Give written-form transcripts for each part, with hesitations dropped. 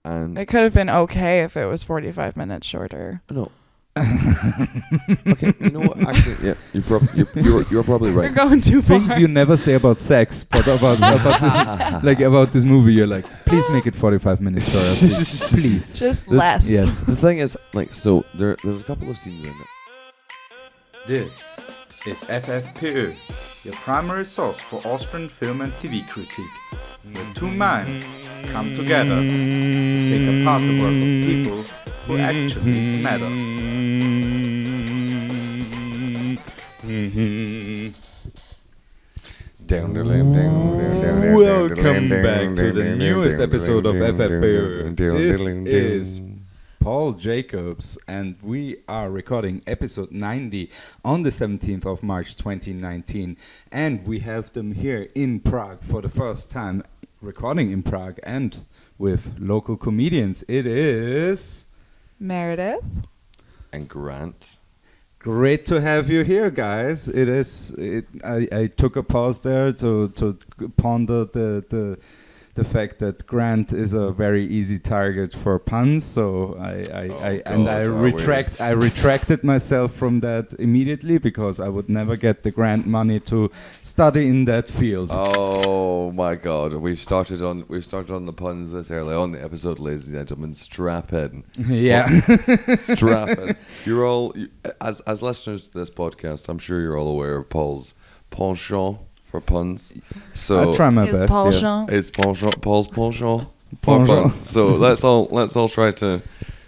And It could have been okay if it was 45 minutes shorter. no. Okay, you know what? Actually, yeah, you're probably right. You're going too far. Things you never say about sex, but about this movie, you're like, please make it 45 minutes shorter, please. Just less. Yes. The thing is, like, so there's a couple of scenes in it. This is FFPÖ, your primary source for Austrian film and TV critique, where two minds come together to take apart the work of people who actually matter. Welcome back to the newest episode of FFPÖ. This is Paul Jacobs, and we are recording episode 90 on the 17th of March 2019. And we have them here in Prague for the first time, recording in Prague and with local comedians. It is Meredith. And Grant. great to have you here, guys. I took a pause there to ponder the fact that Grant is a very easy target for puns, so I retracted myself from that immediately because I would never get the grant money to study in that field. Oh my God, we've started on the puns this early on the episode, ladies and gentlemen. Strap in. Yeah. Strap in. You're all as listeners to this podcast, I'm sure you're all aware of Paul's penchant for puns. So I try my His best. penchant. it's Paul's penchant for puns. So let's all try to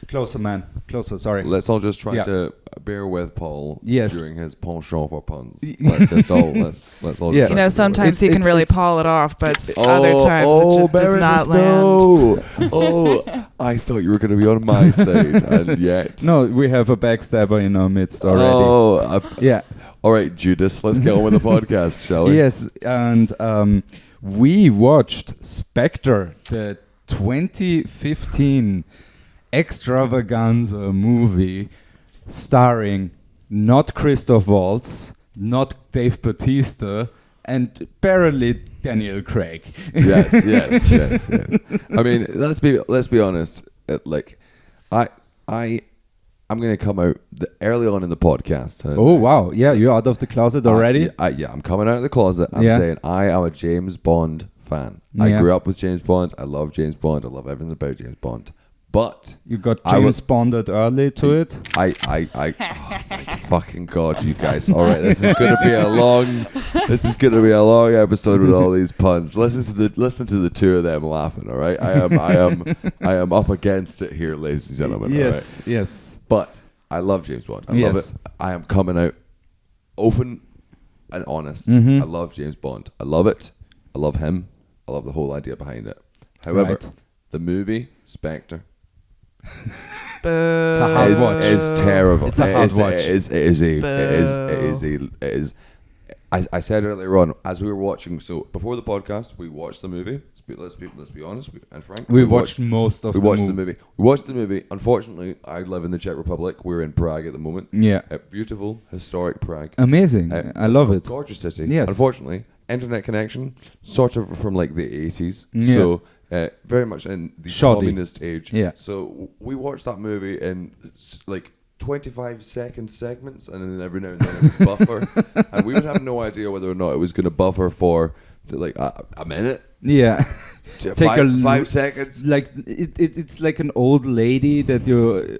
Closer, man. Closer, sorry. let's all just try Yeah. to bear with Paul Yes. during his penchant for puns. Let's all Yeah. just You try know, to sometimes he It's- can really it's- paul it off, but other times it just does not land. No. Oh, I thought you were going to be on my side, and yet. No, we have a backstabber in our midst already. Oh, Yeah. all right, Judas. Let's get on with the podcast, shall we? Yes, and we watched Spectre, the 2015 extravaganza movie starring not Christoph Waltz, not Dave Bautista, and apparently Daniel Craig. Yes. I mean, let's be honest. I'm going to come out early on in the podcast. Oh, wow. Yeah, you're out of the closet already? I'm coming out of the closet. I'm saying I am a James Bond fan. I Yeah. grew up with James Bond. I love James Bond. I love everything about James Bond. But You got I James was- Bonded early to it? oh my fucking God, you guys. All right, this is going to be a long episode with all these puns. Listen to the two of them laughing, all right? I am up against it here, ladies and gentlemen. all right? Yes. But I love James Bond. I love it. I am coming out open and honest. Mhm. I love James Bond. I love it. I love him. I love the whole idea behind it. However, Right. the movie Spectre Boo. a hard watch. is terrible. It's a hard watch. I said earlier on as we were watching. So before the podcast, we watched the movie. Let's be honest and frank. We watched most of We the watched movie. the movie. We watched the movie. Unfortunately, I live in the Czech Republic. We're in Prague at the moment. Yeah. A beautiful, historic Prague. Amazing. I love it. Gorgeous city. Yes. Unfortunately, internet connection sort of from like the 80s. Yeah. So very much in the Shoddy. communist age. Yeah. So we watched that movie in like 25-second segments, and then every now and then it would buffer, and we would have no idea whether or not it was going to buffer for like a minute. Yeah. to Take five seconds. Like it's like an old lady that you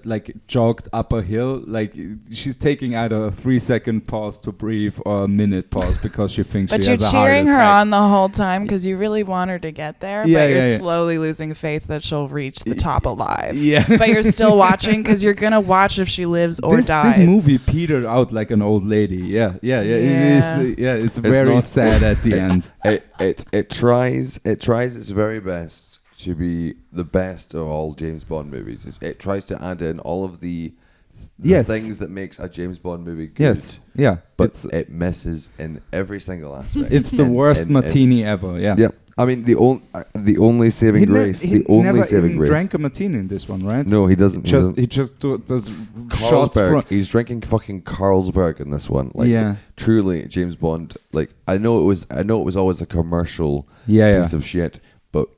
like jogged up a hill. Like she's taking either a 3-second pause to breathe or a minute pause because she thinks But she you're has a heart cheering her attack. on the whole time because you really want her to get there, Yeah, but you're yeah. slowly losing faith that she'll reach the top alive. Yeah. But you're still watching because you're going to watch if she lives or dies. This movie petered out like an old lady. Yeah. Yeah. It's very not- sad at the end. It tries its very best to be the best of all James Bond movies. It tries to add in all of the Yes. things that makes a James Bond movie good. Yes. Yeah. But it misses in every single aspect. It's the worst martini ever. Yeah. Yeah. I mean the only saving grace. He The only never saving even grace. drank a martini in this one, right? No, he doesn't. He just does shots Carlsberg. from. He's drinking fucking Carlsberg in this one. Like, Yeah. truly, James Bond. Like, I know it was always a commercial Yeah. piece of shit, but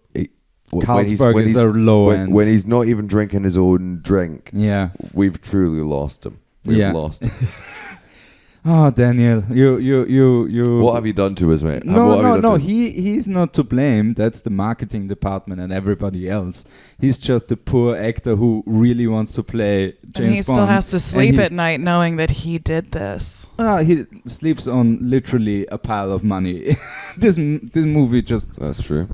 Carlsberg is a low end. When he's not even drinking his own drink, Yeah. we've truly lost him. We've lost him. Oh, Daniel, you. What have you done to us, mate? No. He's not to blame. That's the marketing department and everybody else. He's just a poor actor who really wants to play James Bond. And he still has to sleep at night knowing that he did this. He sleeps on literally a pile of money. This movie just. That's true.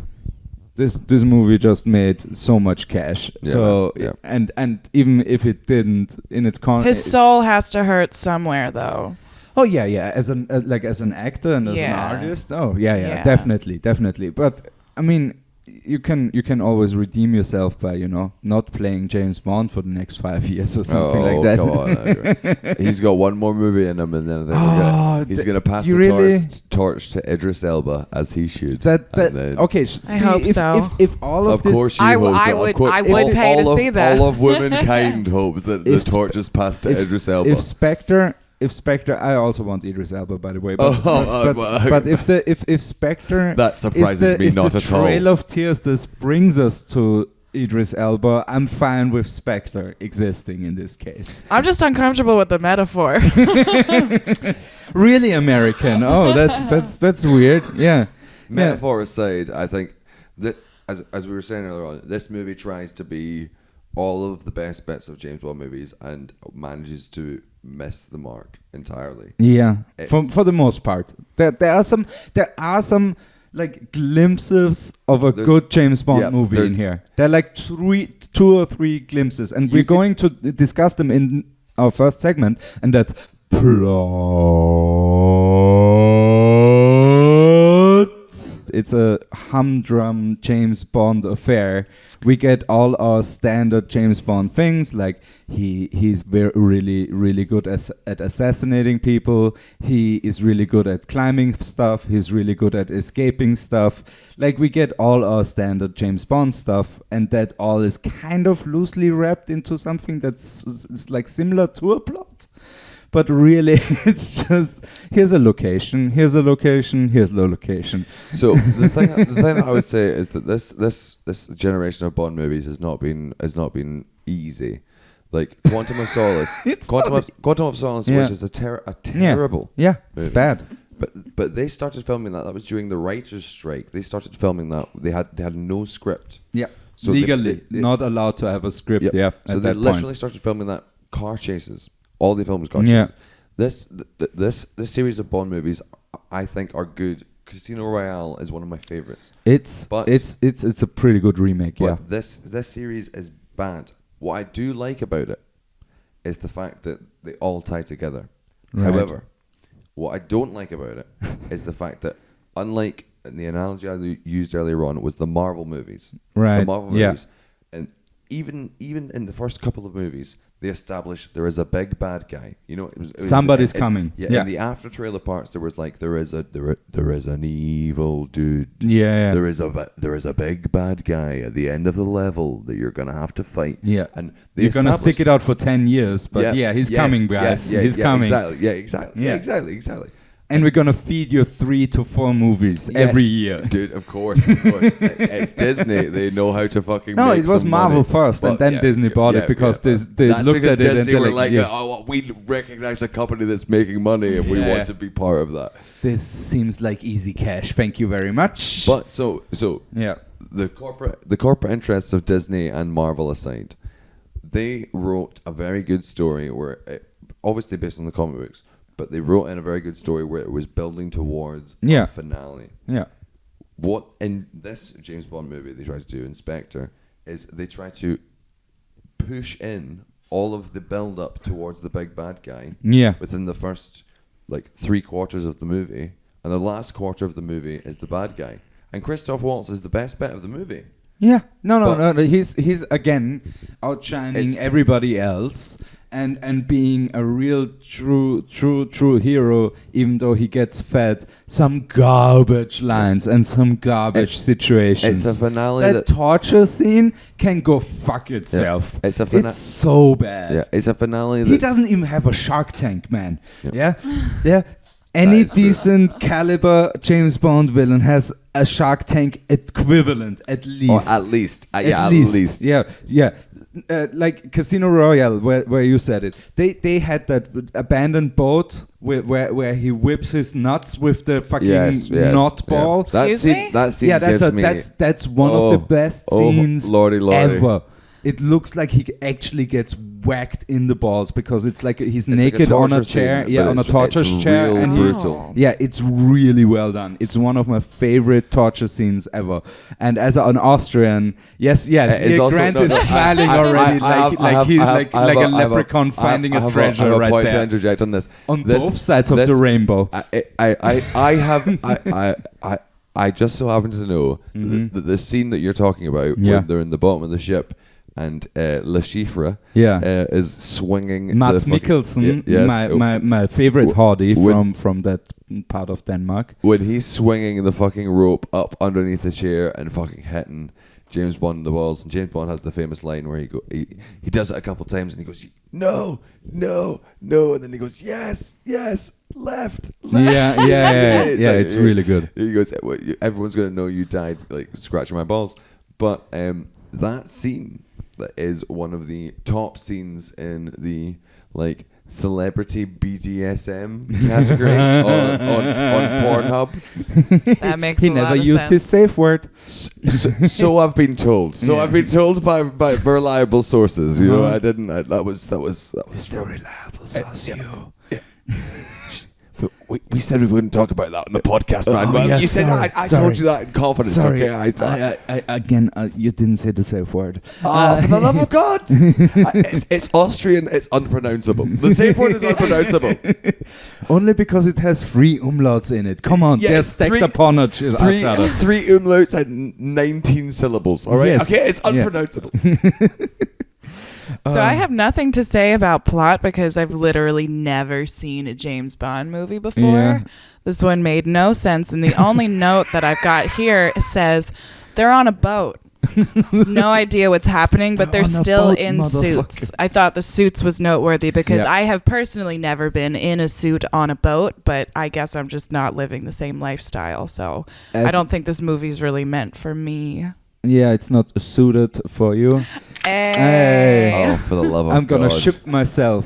This movie just made so much cash. Yeah, so yeah. And even if it didn't in its His soul has to hurt somewhere, though. Oh yeah. As an as an actor and as an artist. Oh yeah. Definitely. But I mean, you can always redeem yourself by not playing James Bond for the next 5 years or something like that. Come on, he's got one more movie in him, and then I think he's gonna pass the torch to Idris Elba as he should. Okay. I hope so. If all of this, course you hope so. I would pay to see that. All of womankind hopes that the torch is passed to Idris Elba. If Spectre, I also want Idris Elba, by the way. But, but if Spectre, that surprises me not at all. The Trail of Tears this brings us to Idris Elba, I'm fine with Spectre existing in this case. I'm just uncomfortable with the metaphor. Really American? Oh, that's weird. Yeah. Metaphor aside, I think that as we were saying earlier on, this movie tries to be all of the best bits of James Bond movies and manages to miss the mark entirely. Yeah, for the most part, there are some like glimpses of a good James Bond movie in here. There are like two or three glimpses, and we're going to discuss them in our first segment, and that's plot. It's a humdrum James Bond affair. We get all our standard James Bond things, like he's really good at assassinating people. He is really good at climbing stuff. He's really good at escaping stuff. Like, we get all our standard James Bond stuff, and that all is kind of loosely wrapped into something that's like similar to a plot. But really, it's just, here's a location. So the thing I would say is that this generation of Bond movies has not been easy. Like Quantum of Solace, Quantum of Solace, which is a terrible. Yeah, movie. It's bad. But they started filming that. That was during the writers' strike. They started filming that. They had no script. Yeah, so legally they not allowed to have a script. Yep. Yeah, so they literally started filming that car chases. All they filmed was car chases. This series of Bond movies, I think, are good. Casino Royale is one of my favorites. It's a pretty good remake. But yeah, this series is bad. What I do like about it is the fact that they all tie together. Right. However, what I don't like about it is the fact that, unlike the analogy I used earlier on, was the Marvel movies. Right. The Marvel movies, and even in the first couple of movies, they established there is a big bad guy. You know, it was somebody's coming. In the after trailer parts, there was like there is an evil dude. Yeah. There is a big bad guy at the end of the level that you're gonna have to fight. Yeah. And they you're gonna stick it out for 10 years, but he's coming, guys. He's coming. Exactly. And we're gonna feed you 3 to 4 movies every year. Dude, of course. It's Disney. They know how to fucking make it was some Marvel money. first, and then Disney bought it because they looked at it and they were like, we recognize a company that's making money and we want to be part of that. This seems like easy cash. Thank you very much. But so the corporate interests of Disney and Marvel aside, they wrote a very good story obviously based on the comic books. But they wrote in a very good story where it was building towards a finale. Yeah. What in this James Bond movie they try to do in Spectre is they try to push in all of the build up towards the big bad guy within the first like 3/4 of the movie, and the last quarter of the movie is the bad guy. And Christoph Waltz is the best bit of the movie. Yeah. No. He's again outshining everybody else. And being a real true hero, even though he gets fed some garbage lines and some garbage situations. It's a finale that torture scene can go fuck itself. Yeah. It's so bad. Yeah, it's a finale. He doesn't even have a shark tank, man. Yeah. Any is true. decent caliber James Bond villain has a Shark Tank equivalent, at least. Or at least. At least. Yeah. Like Casino Royale, where you said it. They had that abandoned boat where he whips his nuts with the fucking nut ball. That Excuse scene, me? that scene That's one of the best scenes lordy. ever. It looks like he actually gets whacked in the balls because it's like he's naked like on a chair, on a torture chair, real and brutal. it's really well done. It's one of my favorite torture scenes ever. And as an Austrian, yes, Grant is smiling already, like a leprechaun finding a treasure right point there. to interject on this. On both sides of the rainbow. I just so happen to know the scene that you're talking about when they're in the bottom of the ship and Le Chiffre is swinging Mats Mikkelsen, my favorite hardy from that part of Denmark. When he's swinging the fucking rope up underneath the chair and fucking hitting James Bond in the balls, and James Bond has the famous line where he does it a couple times and he goes, no, and then he goes, yes, left. Yeah, it's really good. He goes, everyone's gonna know you died like scratching my balls. But that scene is one of the top scenes in the like celebrity BDSM category on Pornhub. That makes he a lot never of used sense. his safe word. So I've been told. I've been told by reliable sources. You know, I didn't. That was from reliable source. We said we wouldn't talk about that on the podcast, man. Well, you said I told you that in confidence. Sorry. Okay, Again, you didn't say the safe word. For the love of God! It's Austrian. It's unpronounceable. The safe word is unpronounceable. Only because it has 3 umlauts in it. Come on, they're stacked upon each other. 3 umlauts and 19 syllables. All right. Yes. Okay, it's unpronounceable. So I have nothing to say about plot because I've literally never seen a James Bond movie before. Yeah. This one made no sense. And the only note that I've got here says they're on a boat. No idea what's happening, but they're still in suits. I thought the suits was noteworthy because I have personally never been in a suit on a boat, but I guess I'm just not living the same lifestyle. So I don't think this movie's really meant for me. Yeah, it's not suited for you. Hey. Oh, for the love of God. I'm gonna ship myself.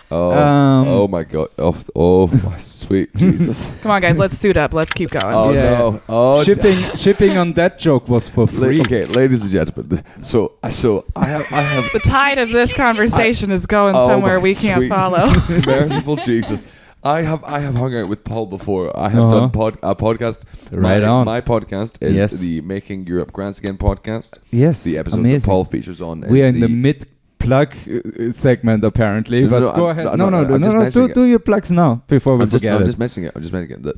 Oh my God. Oh my sweet Jesus. Come on, guys, let's suit up. Let's keep going. Oh no. Oh, shipping on that joke was for free. Okay, ladies and gentlemen. So I have The tide of this conversation is going somewhere we can't follow. Merciful Jesus. I have hung out with Paul before. I have done a podcast. Right on. My podcast is the Making Europe Grants Again podcast. Yes, the episode amazing. that Paul features on. We are in the mid-plug segment apparently, but go ahead. No. Do your plugs now before we forget it. I'm just mentioning it.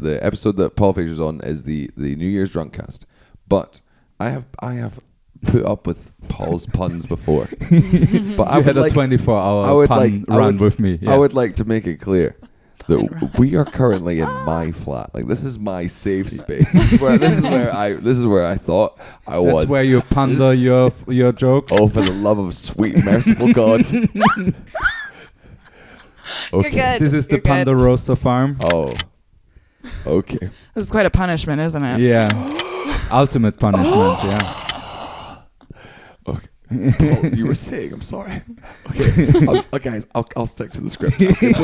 The episode that Paul features on is the New Year's Drunk Cast. But I have put up with Paul's puns before. But I had a 24-hour pun run with me. Yeah. I would like to make it clear that we are currently in my flat. Like, this is my safe space. This is where I thought I was. That's where you ponder your jokes. Oh, for the love of sweet merciful God. You're good. This is the Ponderosa farm. Oh. Okay. This is quite a punishment, isn't it? Yeah. Ultimate punishment, yeah. Okay. Paul, you were saying, I'm sorry. Okay, guys, I'll stick to the script. Okay,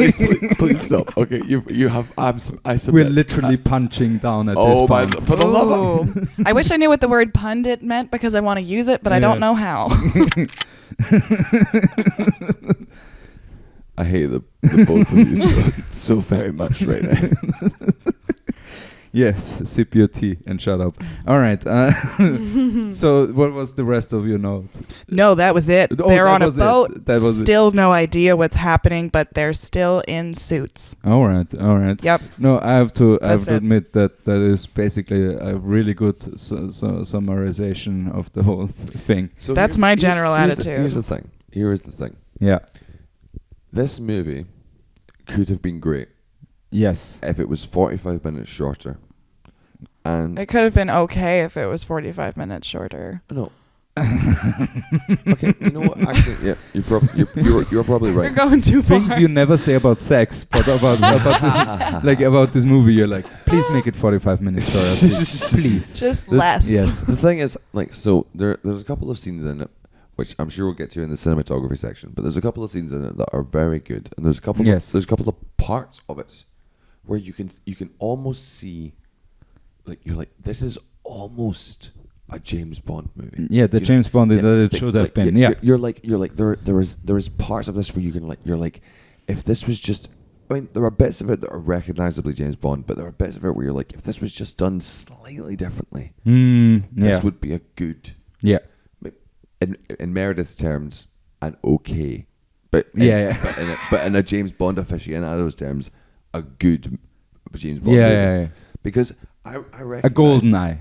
please stop. Okay, you have. I submit. We're literally punching down at this point. For the love of. I wish I knew what the word pundit meant because I want to use it, but I don't know how. I hate the both of you so very much right now. Yes, sip your tea and shut up. All right. So what was the rest of your notes? No, that was it. Oh, they're on a boat. That was still no idea what's happening, but they're still in suits. All right. Yep. No, I have to admit that is basically a really good summarization of the whole thing. So that's my general attitude. Here is the thing. Yeah. This movie could have been great. Yes. If it was 45 minutes shorter. And it could have been okay if it was 45 minutes shorter. No. Okay, you know what? Actually, yeah, you're probably right. You're going too far. Things you never say about sex, but about this movie, you're like, please make it 45 minutes, Sarah, please. Just less. Yes. The thing is, like, so there's a couple of scenes in it, which I'm sure we'll get to in the cinematography section. But there's a couple of scenes in it that are very good, and there's a couple. There's a couple of parts of it where you can almost see, like, you're like, this is almost a James Bond movie. Yeah, the James Bond that it should have been. Yeah, you're like there is parts of this where you can you're like, if this was just, I mean, there are bits of it that are recognizably James Bond, but there are bits of it where you're like, if this was just done slightly differently, this would be a good, in Meredith's terms, an okay, but in a James Bond aficionado's terms, a good James Bond movie. Because I recognize a golden eye.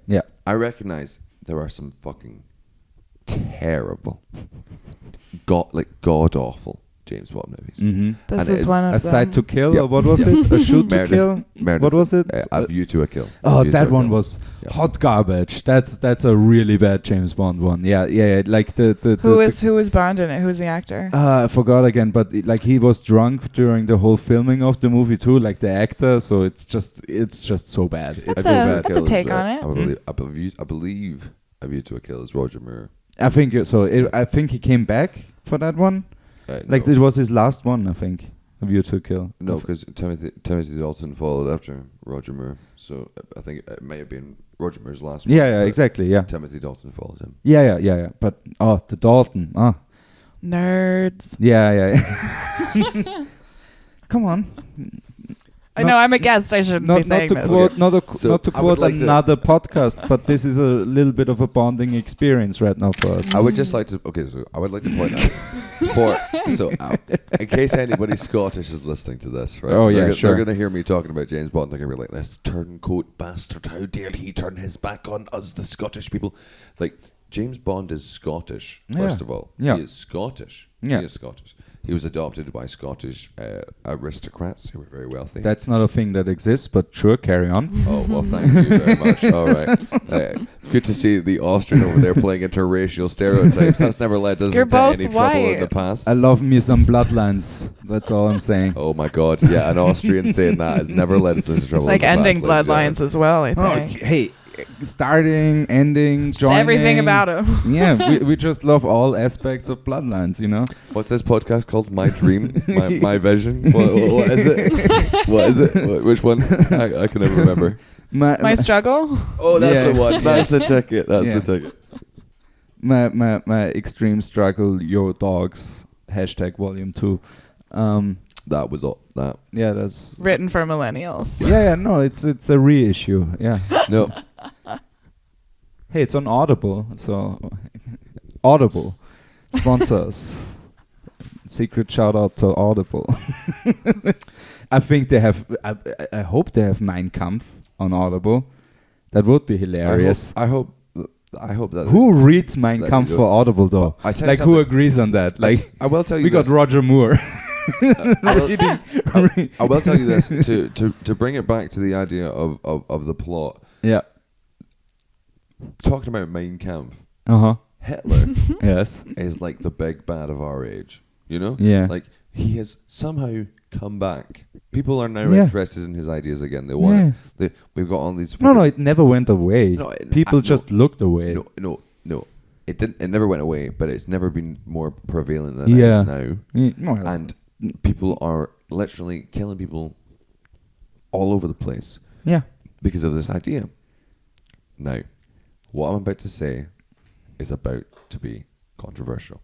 Yeah. I recognize there are some fucking terrible, god awful James Bond movies. Mm-hmm. This is one of them. A Sight to Kill, or what was it? A Shoot to Kill? Meredith, what was it? A View to a Kill. Oh, that one was hot garbage. That's a really bad James Bond one. Yeah. Like who was Bond in it? Who was the actor? I forgot again, but like he was drunk during the whole filming of the movie too, like the actor. So it's just so bad. That's a take on it. I believe A View to a Kill is Roger Moore. I think so. I think he came back for that one. Like it was his last one, I think. A View to a Kill. No, because Timothy Dalton followed after Roger Moore, so I think it may have been Roger Moore's last one. Yeah, exactly. Yeah. Timothy Dalton followed him. Yeah. But the Dalton. Nerds. Yeah. Come on. I know I'm a guest. I shouldn't be saying this. Not to quote another podcast, but this is a little bit of a bonding experience right now for us. I would just like to. Okay, so I would like to point out in case anybody Scottish is listening to this, right? Oh yeah, They're going to hear me talking about James Bond. They're going to be like, "This turncoat bastard! How dare he turn his back on us, the Scottish people?" Like, James Bond is Scottish. First of all, he is Scottish. Yeah. He is Scottish. He was adopted by Scottish aristocrats who were very wealthy. That's not a thing that exists, but sure, carry on. Oh, well, thank you very much. All right. Good to see the Austrian over there playing interracial stereotypes. That's never led us into any trouble in the past. I love me some bloodlines. That's all I'm saying. Oh, my God. Yeah, an Austrian saying that has never led us into trouble. Like ending bloodlines as well, I think. Hey. Starting, ending, just joining. Everything about him. Yeah, we just love all aspects of bloodlines, you know? What's this podcast called? My Dream? My Vision? What is it? What is it? Which one? I can never remember. My Struggle? Oh, that's the one. That's the ticket. That's the ticket. My Extreme Struggle, Your Dogs, #Volume 2. That was all. That. Yeah, that's... Written for millennials. Yeah, no, it's a reissue. Yeah. No. Hey, it's on Audible, so Audible sponsors. Secret shout out to Audible. I think they have. I hope they have Mein Kampf on Audible. That would be hilarious. I hope that. Who reads Mein Kampf for Audible though? Like who agrees on that? Like I will tell you. We got Roger Moore. I will tell you this to bring it back to the idea of the plot. Yeah. Talking about Mein Kampf. Hitler. Yes. Is like the big bad of our age. You know. Yeah. Like he has somehow come back. People are now interested in his ideas again. They want it. We've got all these. No, it never went away. No, people just looked away. No. It didn't. It never went away. But it's never been more prevalent than it is now. And people are literally killing people all over the place. Yeah. Because of this idea. Now, what I'm about to say is about to be controversial.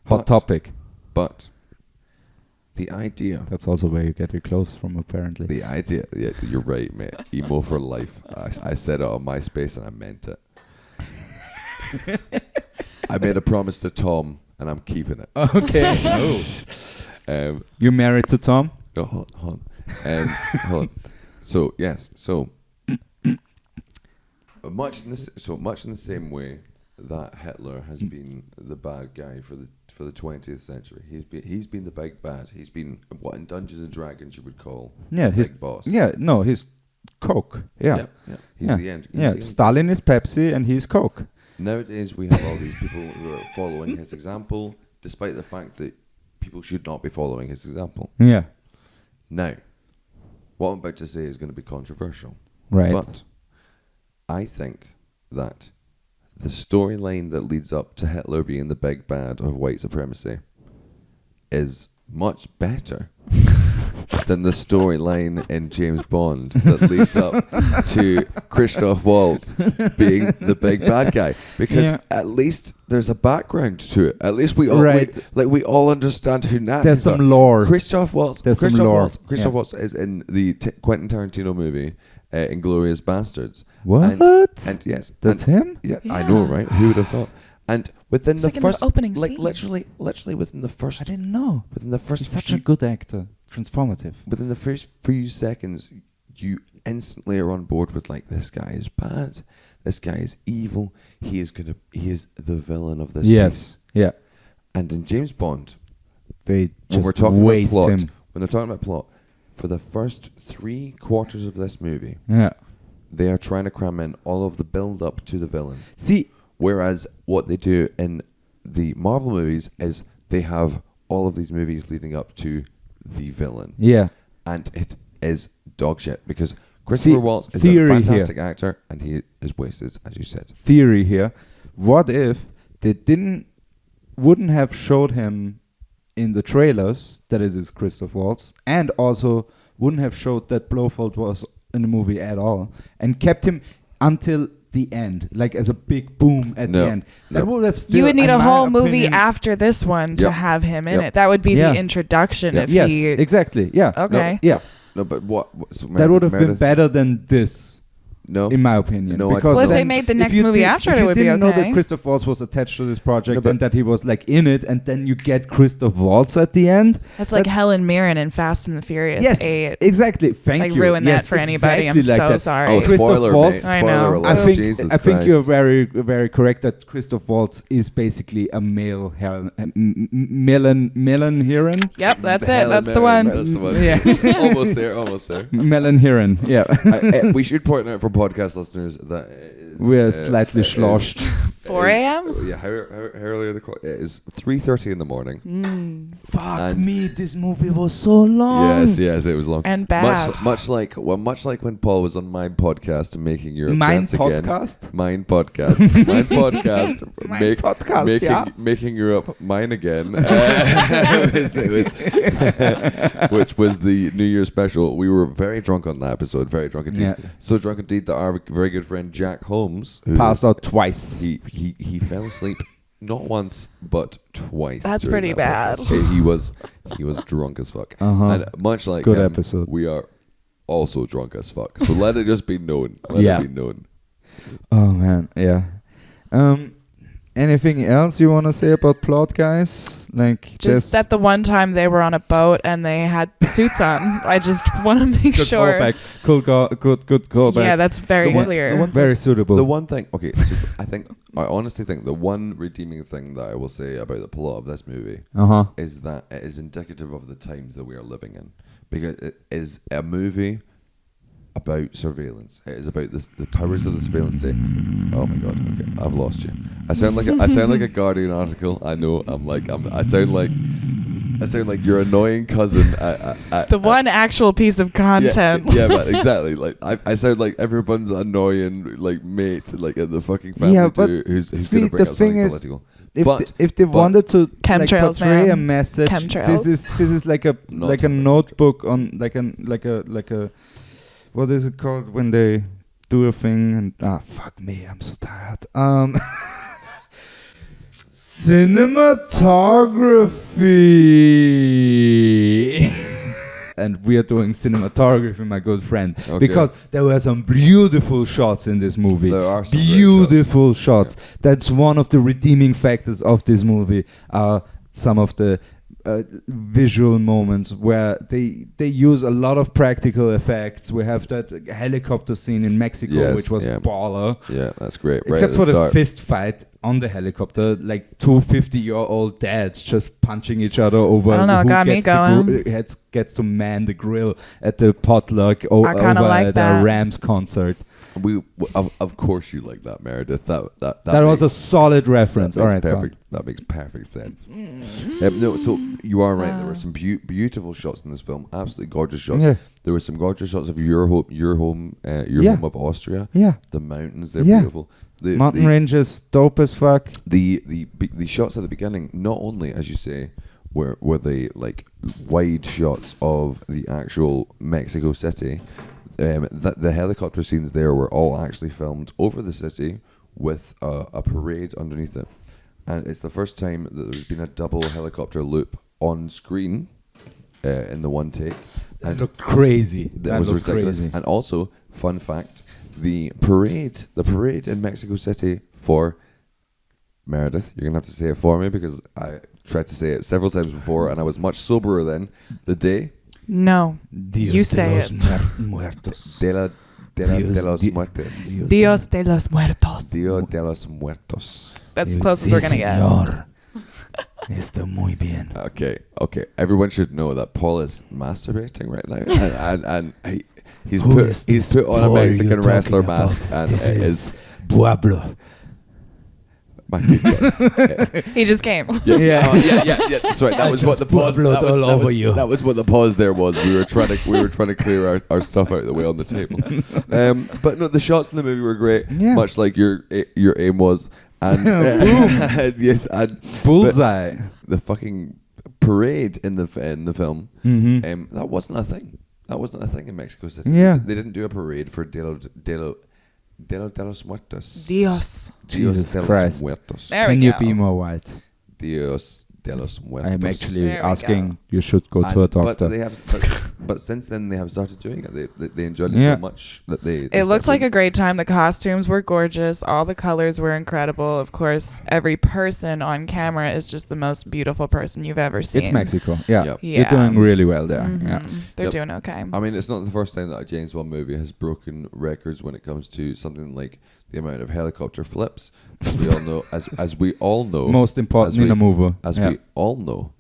Hot topic. But the idea... That's also where you get your clothes from, apparently. The idea... Yeah, you're right, mate. Emo for life. I said it on MySpace and I meant it. I made a promise to Tom and I'm keeping it. Okay. You married to Tom? No, hold on. Hold on. So, yes. So, much in the same way that Hitler has been the bad guy for the 20th century. He's been the big bad. He's been what in Dungeons and Dragons you would call his big boss. Yeah, no, he's Coke. Yeah. He's the end. Stalin is Pepsi and he's Coke. nowadays we have all these people who are following his example, despite the fact that people should not be following his example. Yeah. Now, what I'm about to say is going to be controversial. Right. But I think that the storyline that leads up to Hitler being the big bad of white supremacy is much better than the storyline in James Bond that leads up to Christoph Waltz being the big bad guy, because at least there's a background to it. At least we all understand who Nazis There's some are. lore. Christoph Waltz. There's some lore. Christoph Waltz is in the Quentin Tarantino movie Inglourious Bastards. What? And yes, That's him? Yeah, I know, right? Who would have thought? And within It's the like in the first opening like scene. literally within the first I didn't know. within the first He's such few, a good actor. Transformative. within the first few seconds, you instantly are on board with like, this guy is bad, this guy is evil, he is the villain of this piece. Yeah. And in James Bond, They when we're just talking waste about plot, him. when they're talking about plot, for the first 3/4 of this movie, Yeah. they are trying to cram in all of the build up to the villain. See, Whereas what they do in the Marvel movies is they have all of these movies leading up to the villain. yeah. And it is dog shit, because Christopher Waltz is a theory fantastic actor and he is wasted, as you said. Theory here. What if they wouldn't have showed him in the trailers that it is Christoph Waltz, and also wouldn't have showed that Blofeld was in the movie at all, and kept him until the end, like as a big boom at the end. That would have still, You would need in a my whole movie opinion- after this one to Yep. have him in Yep. it. That would be Yeah. the introduction if Yes, he... exactly. Yeah. Okay. Yeah. No, but so That would have been Meredith- better than this. No, In my opinion, No, I because Well, if they then made the next you movie after, if it you would be didn't know okay. that Christoph Waltz was attached to this project No, but- and that he was like in it, and then you get Christoph Waltz at the end. That's like Helen Mirren in Fast and the Furious 8. exactly. Thank Like you. ruin that Yes, for anybody. I'm exactly like so that. sorry. Oh, Christoph spoiler, Waltz. mate. I Spoiler know. alert. I think Jesus I think Christ. you're very very correct that Christoph Waltz is basically a male Melon Heron. Yep, that's it. Helen That's the Mirren, one. That's the one. Yeah. almost there. Melon Heron. Yeah. We should point out for podcast listeners that it is, We're slightly sloshed. 4 a.m.? Yeah, how early are the clock? It is 3:30 in the morning. Fuck And- me, this movie was so long. Yes, it was long. And bad. Much like when Paul was on Mine Podcast making Europe Mine dance again. podcast? Mine podcast. Mine podcast. Mine podcast, yeah. Making Europe mine again. Which was the New Year special. We were very drunk on that episode. Very drunk indeed. Yeah. So drunk indeed that our very good friend Jack Holmes, who Passed out twice. he fell asleep not once but twice. That's during pretty that bad. podcast. He was drunk as fuck. Uh-huh. And much like Good him, episode. we are also drunk as fuck. So let it just be known. Let Yeah. it be known. Oh man, yeah. Anything else you want to say about plot, guys? Like Just that the one time they were on a boat and they had suits on. I just want to make good sure. callback. Good callback. Yeah, that's very clear. Very suitable. The one thing, okay, so I honestly think the one redeeming thing that I will say about the plot of this movie is that it is indicative of the times that we are living in, because it is a movie about surveillance. It is about the powers of the surveillance state. Oh my god! Okay, I've lost you. I sound like a Guardian article. I know. I sound like your annoying cousin. The one actual piece of content. Yeah, but exactly. Like I sound like everyone's annoying like mate, like at the fucking family Yeah, but who's see, gonna bring the up thing something is, political. If they wanted to like, Chemtrails, portray a man. message, Chemtrails. this is like a Not like a chemtrails. notebook on like a what is it called when they do a thing and fuck me, I'm so tired. Cinematography. And we are doing cinematography, my good friend, Okay. because there were some beautiful shots in this movie. There are some great Beautiful shots. That's one of the redeeming factors of this movie. Some of the visual moments where they use a lot of practical effects. We have that helicopter scene in Mexico, Yes, which was yeah. baller. Yeah, that's great. Except right for at the the start. fist fight on the helicopter, like two 50-year-old dads just punching each other over I don't know, it who got me gets, going. gets to man the grill at the potluck I kinda over like at that. a Rams concert. Of course you like that, Meredith. That was a solid reference. All right, perfect. That makes perfect sense. No, so you are right. There were some beautiful shots in this film. Absolutely gorgeous shots. Yeah. There were some gorgeous shots of your home of Austria. Yeah. The mountains, they're beautiful. The mountain ranges, dope as fuck. The shots at the beginning, not only, as you say, were they like wide shots of the actual Mexico City. The helicopter scenes there were all actually filmed over the city with a parade underneath it, and it's the first time that there's been a double helicopter loop on screen in the one take. That looked crazy. That was ridiculous. Crazy. And also, fun fact: the parade in Mexico City for Meredith. You're gonna have to say it for me because I tried to say it several times before, and I was much soberer then. The day. No, you say it. Muertos. De los muertos. Dios de los muertos. Dios de los muertos. That's as close as we're going to get. Está muy bien. Okay. Everyone should know that Paul is masturbating right now, and he's put on a Mexican wrestler mask, and this it is Pueblo. He just came. Yeah. Sorry, that was what the pause. That was what the pause there was. We were trying to clear our stuff out of the way on the table. But no, the shots in the movie were great. Yeah. Much like your aim was, and yes, and bullseye. The fucking parade in the film. Mm-hmm. That wasn't a thing. That wasn't a thing in Mexico City. Yeah. They didn't do a parade for De los muertos. Dios. Jesus de los Christ. Muertos. There Can we you go. be more white? Dios de los muertos. I'm actually There we asking. go. You should go to a doctor. But since then they have started doing it. They enjoyed it so much that they It looked like a great time. The costumes were gorgeous. All the colors were incredible. Of course, every person on camera is just the most beautiful person you've ever seen. It's Mexico. Yeah. Yep. Yeah. You're doing really well there. Mm-hmm. Yeah. They're doing okay. I mean, it's not the first time that a James Bond movie has broken records when it comes to something like the amount of helicopter flips. As we all know, as we all know, most important in a movie. We all know,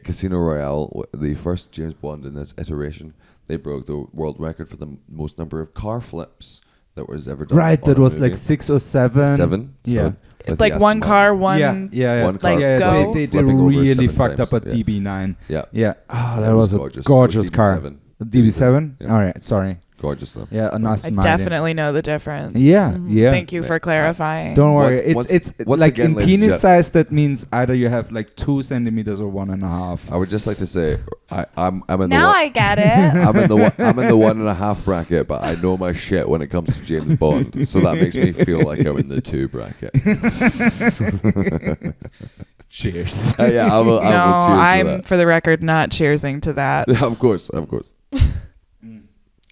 Casino Royale, the first James Bond in this iteration, they broke the world record for the most number of car flips that was ever done. Right, that was movie. like 6 or 7. 7. Yeah. With Like one car, one. Yeah. One car. Like Yeah, they flipping over really 7 fucked times. up a DB9. Yeah. Oh, that was a gorgeous car. DB7? Yeah. All right, sorry. Gorgeous though. Yeah, a nice I definitely know the difference. Yeah. Thank you for clarifying. Don't worry. Once It's like again, in ladies and penis size, that means either you have like 2 centimeters or 1.5. I would just like to say, I'm in Now the I get it. I'm in the 1.5 bracket, but I know my shit when it comes to James Bond, so that makes me feel like I'm in the 2 bracket. Cheers. Yeah, I will cheers I'm, to that. for the record, not cheersing to that. Of course.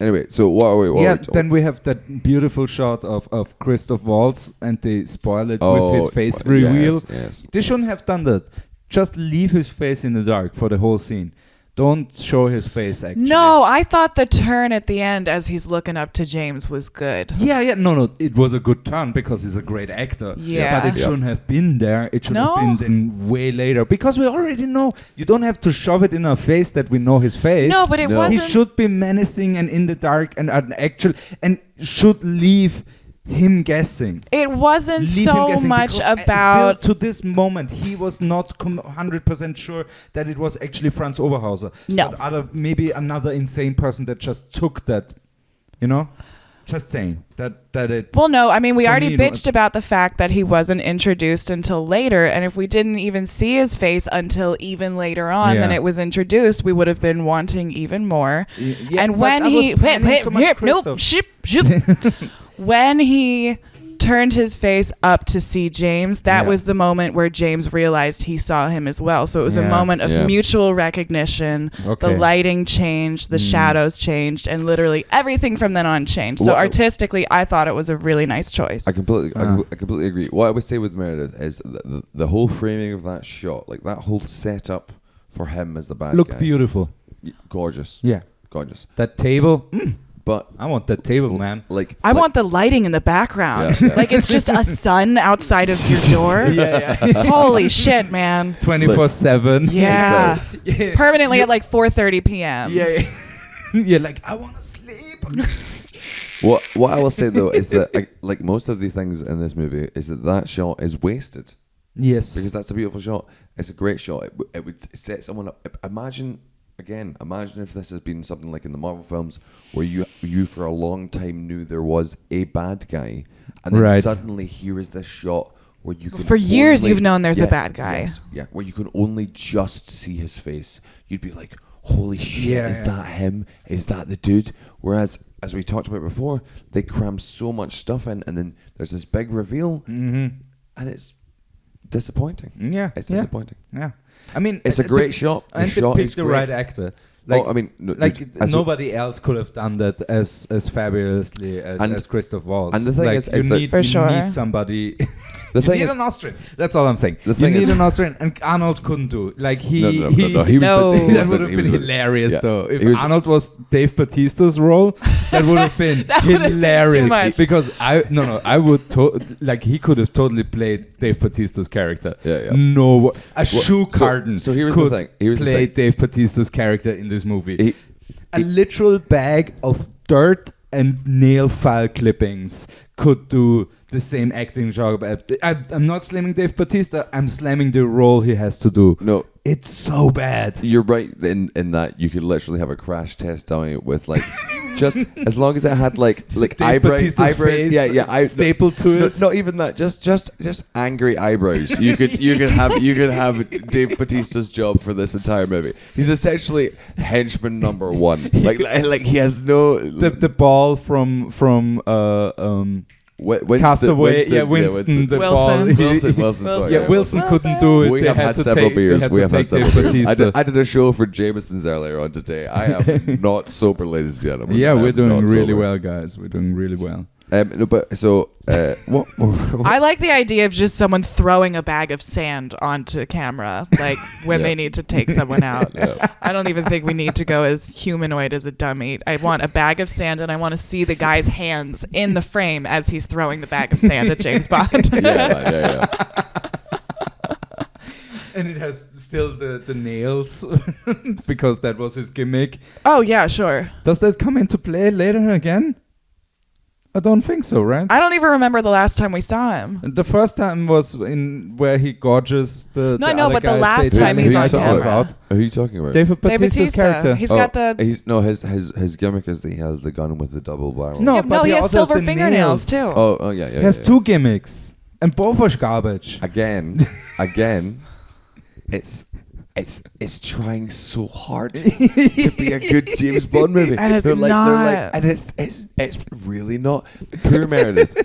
Anyway, so what are we? Then we have that beautiful shot of Christoph Waltz, and they spoil it with his face reveal. Yes. They shouldn't have done that. Just leave his face in the dark for the whole scene. Don't show his face, actually. No, I thought the turn at the end as he's looking up to James was good. Yeah. No. It was a good turn because he's a great actor. Yeah. But it shouldn't have been there. It should have been then way later. Because we already know. You don't have to shove it in our face that we know his face. No, but it wasn't. He should be menacing and in the dark and an actual... And should leave him guessing. It wasn't so much about... Still, to this moment, he was not 100% sure that it was actually Franz Oberhauser. No. But maybe another insane person that just took that, Just saying that it... Well, no, I mean, we already bitched about the fact that he wasn't introduced until later, and if we didn't even see his face until even later on than it was introduced, we would have been wanting even more. And when he... When he turned his face up to see James, that was the moment where James realized he saw him as well. So it was a moment of mutual recognition. Okay. The lighting changed, the shadows changed, and literally everything from then on changed. So artistically, I thought it was a really nice choice. I completely agree. What I would say with Meredith is the whole framing of that shot, like that whole setup for him as the bad guy. Looked beautiful. Gorgeous. Yeah. Gorgeous. That table... But I want that table, man. I want the lighting in the background. Yeah. Like it's just a sun outside of your door. Holy shit, man. 24/7. Yeah. Permanently at like 4:30 p.m. Yeah. You're like, I want to sleep. What I will say though is that like most of the things in this movie is that shot is wasted. Yes. Because that's a beautiful shot. It's a great shot. It would set someone up. Imagine if this has been something like in the Marvel films where you for a long time knew there was a bad guy, and then suddenly here is this shot where you can for years you've known there's a bad guy. Yes, where you can only just see his face. You'd be like, holy shit, is that him? Is that the dude? Whereas, as we talked about before, they cram so much stuff in, and then there's this big reveal, and it's disappointing. Yeah, it's disappointing. Yeah, I mean, it's a great shot. And they picked the right actor. Like, nobody else could have done that as fabulously as Christoph Waltz. And the thing is you need somebody. The thing you need an Austrian. That's all I'm saying. You need an Austrian, and Arnold couldn't do it. Like he was busy. That would have been hilarious, though. If Arnold was Dave Bautista's role, that would have been hilarious. Because I would he could have totally played Dave Bautista's character. No, shoe carton. So here's could the thing. Here's play Dave Bautista's character in this movie. A literal bag of dirt and nail file clippings could do the same acting job. I'm not slamming Dave Bautista. I'm slamming the role he has to do. No, it's so bad. You're right in that you could literally have a crash test dummy with like just as long as it had like eyebrows, stapled to it. Not even that. Just angry eyebrows. You could have Dave Bautista's job for this entire movie. He's essentially henchman number one. Like he has no the ball from Castaway, Winston, the ball. Wilson. Wilson couldn't do it. We have had several beers. I did a show for Jameson's earlier on today. I am not sober, ladies and gentlemen. Yeah, we're doing really well, guys. We're doing really well. What? I like the idea of just someone throwing a bag of sand onto camera, like when they need to take someone out. I don't even think we need to go as humanoid as a dummy. I want a bag of sand, and I want to see the guy's hands in the frame as he's throwing the bag of sand at James Bond. Yeah. And it has still the nails because that was his gimmick. Oh yeah, sure. Does that come into play later again? I don't think so, right? I don't even remember the last time we saw him. The first time was in where he gorges the. No, I know, but the last time he's on camera. Who are you talking about? David Bautista's character. He's got the. His gimmick is that he has the gun with the double barrel. No, he has silver fingernails too. Oh yeah. He has two gimmicks, and both are garbage. Again, it's trying so hard to be a good James Bond movie, and it's not. And it's really not. Poor Meredith.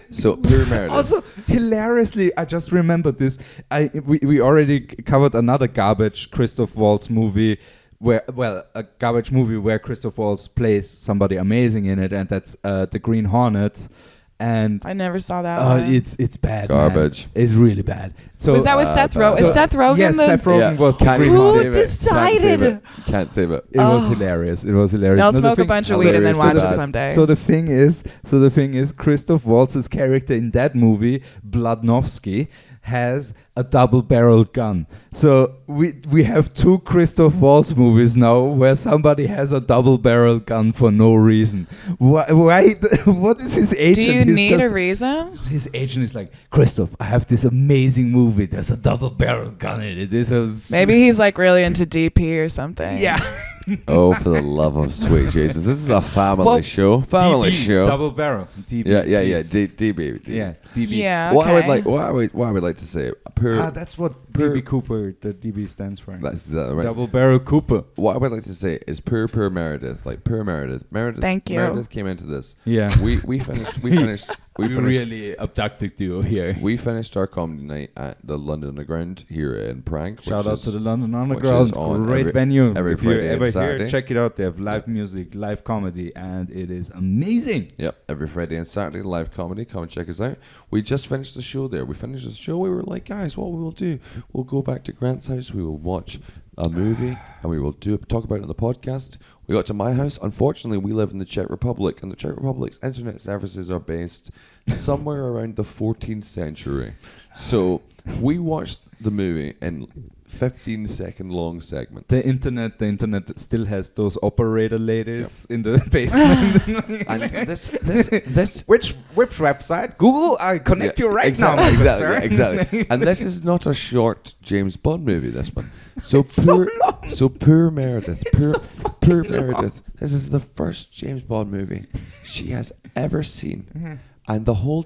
Also, hilariously, I just remembered this. We already covered another garbage Christoph Waltz movie. A garbage movie where Christoph Waltz plays somebody amazing in it, and that's The Green Hornet. And I never saw that one. It's bad. Garbage. Man. It's really bad. So was that with Seth Rogen? Is Seth Rogen? Yes, Seth Rogen was. Who decided? Can't save it. It was hilarious. I'll smoke a bunch of weed and then watch it someday. So the thing is, Christoph Waltz's character in that movie, Bladnovsky, has a double-barreled gun. So we have two Christoph Waltz movies now where somebody has a double-barreled gun for no reason. Why? What is his agent? Do you need a reason? His agent is like, Christoph, I have this amazing movie. There's a double-barreled gun in it. Maybe he's like really into DP or something. Yeah. Oh, for the love of sweet Jesus! This is a family show. Family show. Double barrel. DB. Yeah. DB. Yeah. DB. Yeah. Okay. What I would like to say. That's what DB Cooper. The DB stands for. That's that, right? Double barrel Cooper. What I would like to say is poor Meredith. Like poor Meredith. Thank you. Meredith came into this. Yeah. We finished. We really abducted you here. We finished our comedy night at the London Underground here in Prague. Shout out to the London Underground. Great venue. If you're ever here, check it out. They have live music, live comedy, and it is amazing. Yep, every Friday and Saturday, live comedy. Come and check us out. We just finished the show there. We finished the show. We were like, guys, what we will do, we'll go back to Grant's house. We will watch a movie and we will talk about it on the podcast. We got to my house. Unfortunately, we live in the Czech Republic, and the Czech Republic's internet services are based somewhere around the 14th century. So we watched the movie in 15-second long segments. The internet still has those operator ladies in the basement. And this which website? Google, I connect you right now, my good sir. Exactly. And this is not a short James Bond movie. This one. So poor Meredith. Poor Meredith. This is the first James Bond movie she has ever seen, and the whole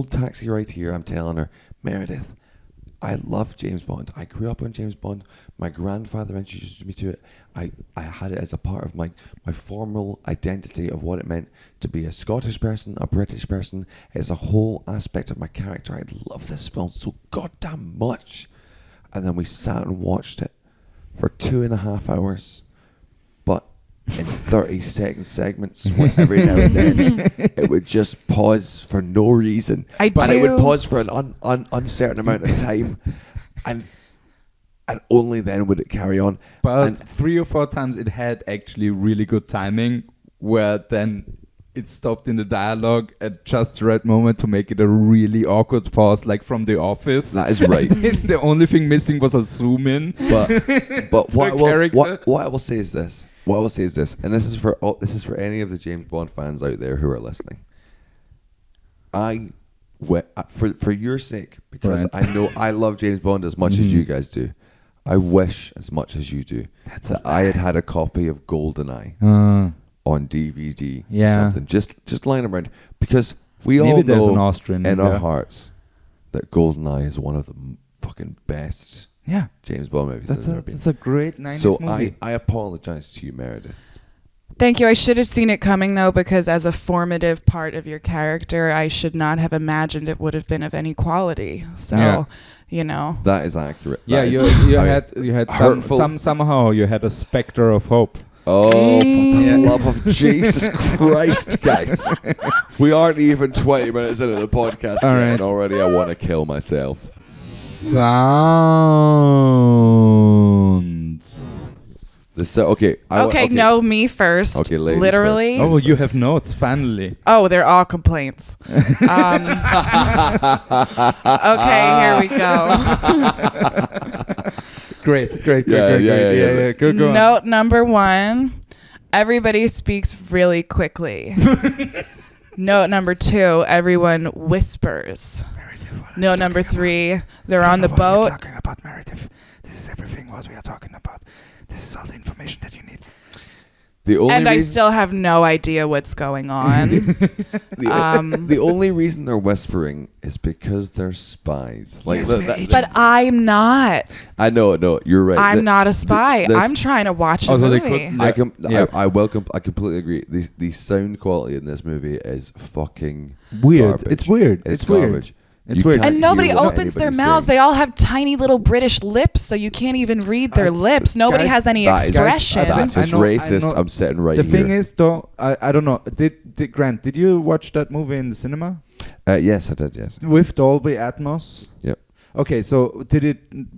taxi ride here, I'm telling her, Meredith, I love James Bond. I grew up on James Bond. My grandfather introduced me to it. I had it as a part of my formal identity of what it meant to be a Scottish person, a British person. It's a whole aspect of my character. I love this film so goddamn much. And then we sat and watched it for 2.5 hours. But in 30-second segments, every now and then, it would just pause for no reason. It would pause for an uncertain amount of time, and only then would it carry on. But and 3 or 4 times it had actually really good timing, where then it stopped in the dialogue at just the right moment to make it a really awkward pause, like from The Office. That is right. The only thing missing was a zoom in. But what I will say is this. What I will say is this, and this is for any of the James Bond fans out there who are listening. For your sake, because I know I love James Bond as much as you guys do. I wish as much as you do that I had a copy of GoldenEye on DVD. Yeah. Something just lying around, because we Maybe all there's know an Austrian in our hearts that GoldenEye is one of the fucking best James Bond movies. That's a great 90s so movie. I apologize to you, Meredith. Thank you. I should have seen it coming, though, because as a formative part of your character, I should not have imagined it would have been of any quality. So, you know. That is accurate. Yeah, That you had hurtful. somehow you had a spectre of hope. Oh, for the love of Jesus Christ, guys. We aren't even 20 minutes into the podcast yet, and already I want to kill myself. Sound. Me first. Okay, ladies literally. first. Oh, you have notes, finally. Oh, they're all complaints. Okay, here we go. Great. Yeah. Go on. Note number 1, everybody speaks really quickly. Note number 2, everyone whispers. Note number 3, they're on the boat. What we are talking about, Meredith. This is everything what we are talking about. This is all the information that you need. I still have no idea what's going on. The only reason they're whispering is because they're spies. But I'm not. I know, you're right. I'm not a spy. I'm trying to watch a movie. I completely agree. The sound quality in this movie is fucking weird. garbage. It's weird. It's weird. garbage. It's weird. And nobody hear what opens their anybody's mouths. saying. They all have tiny little British lips, so you can't even read their lips. Nobody has any expression. That's just racist. I'm sitting right here. The thing is, though, I don't know. Grant, did you watch that movie in the cinema? Yes, I did. Yes. With Dolby Atmos. Yep. Okay, so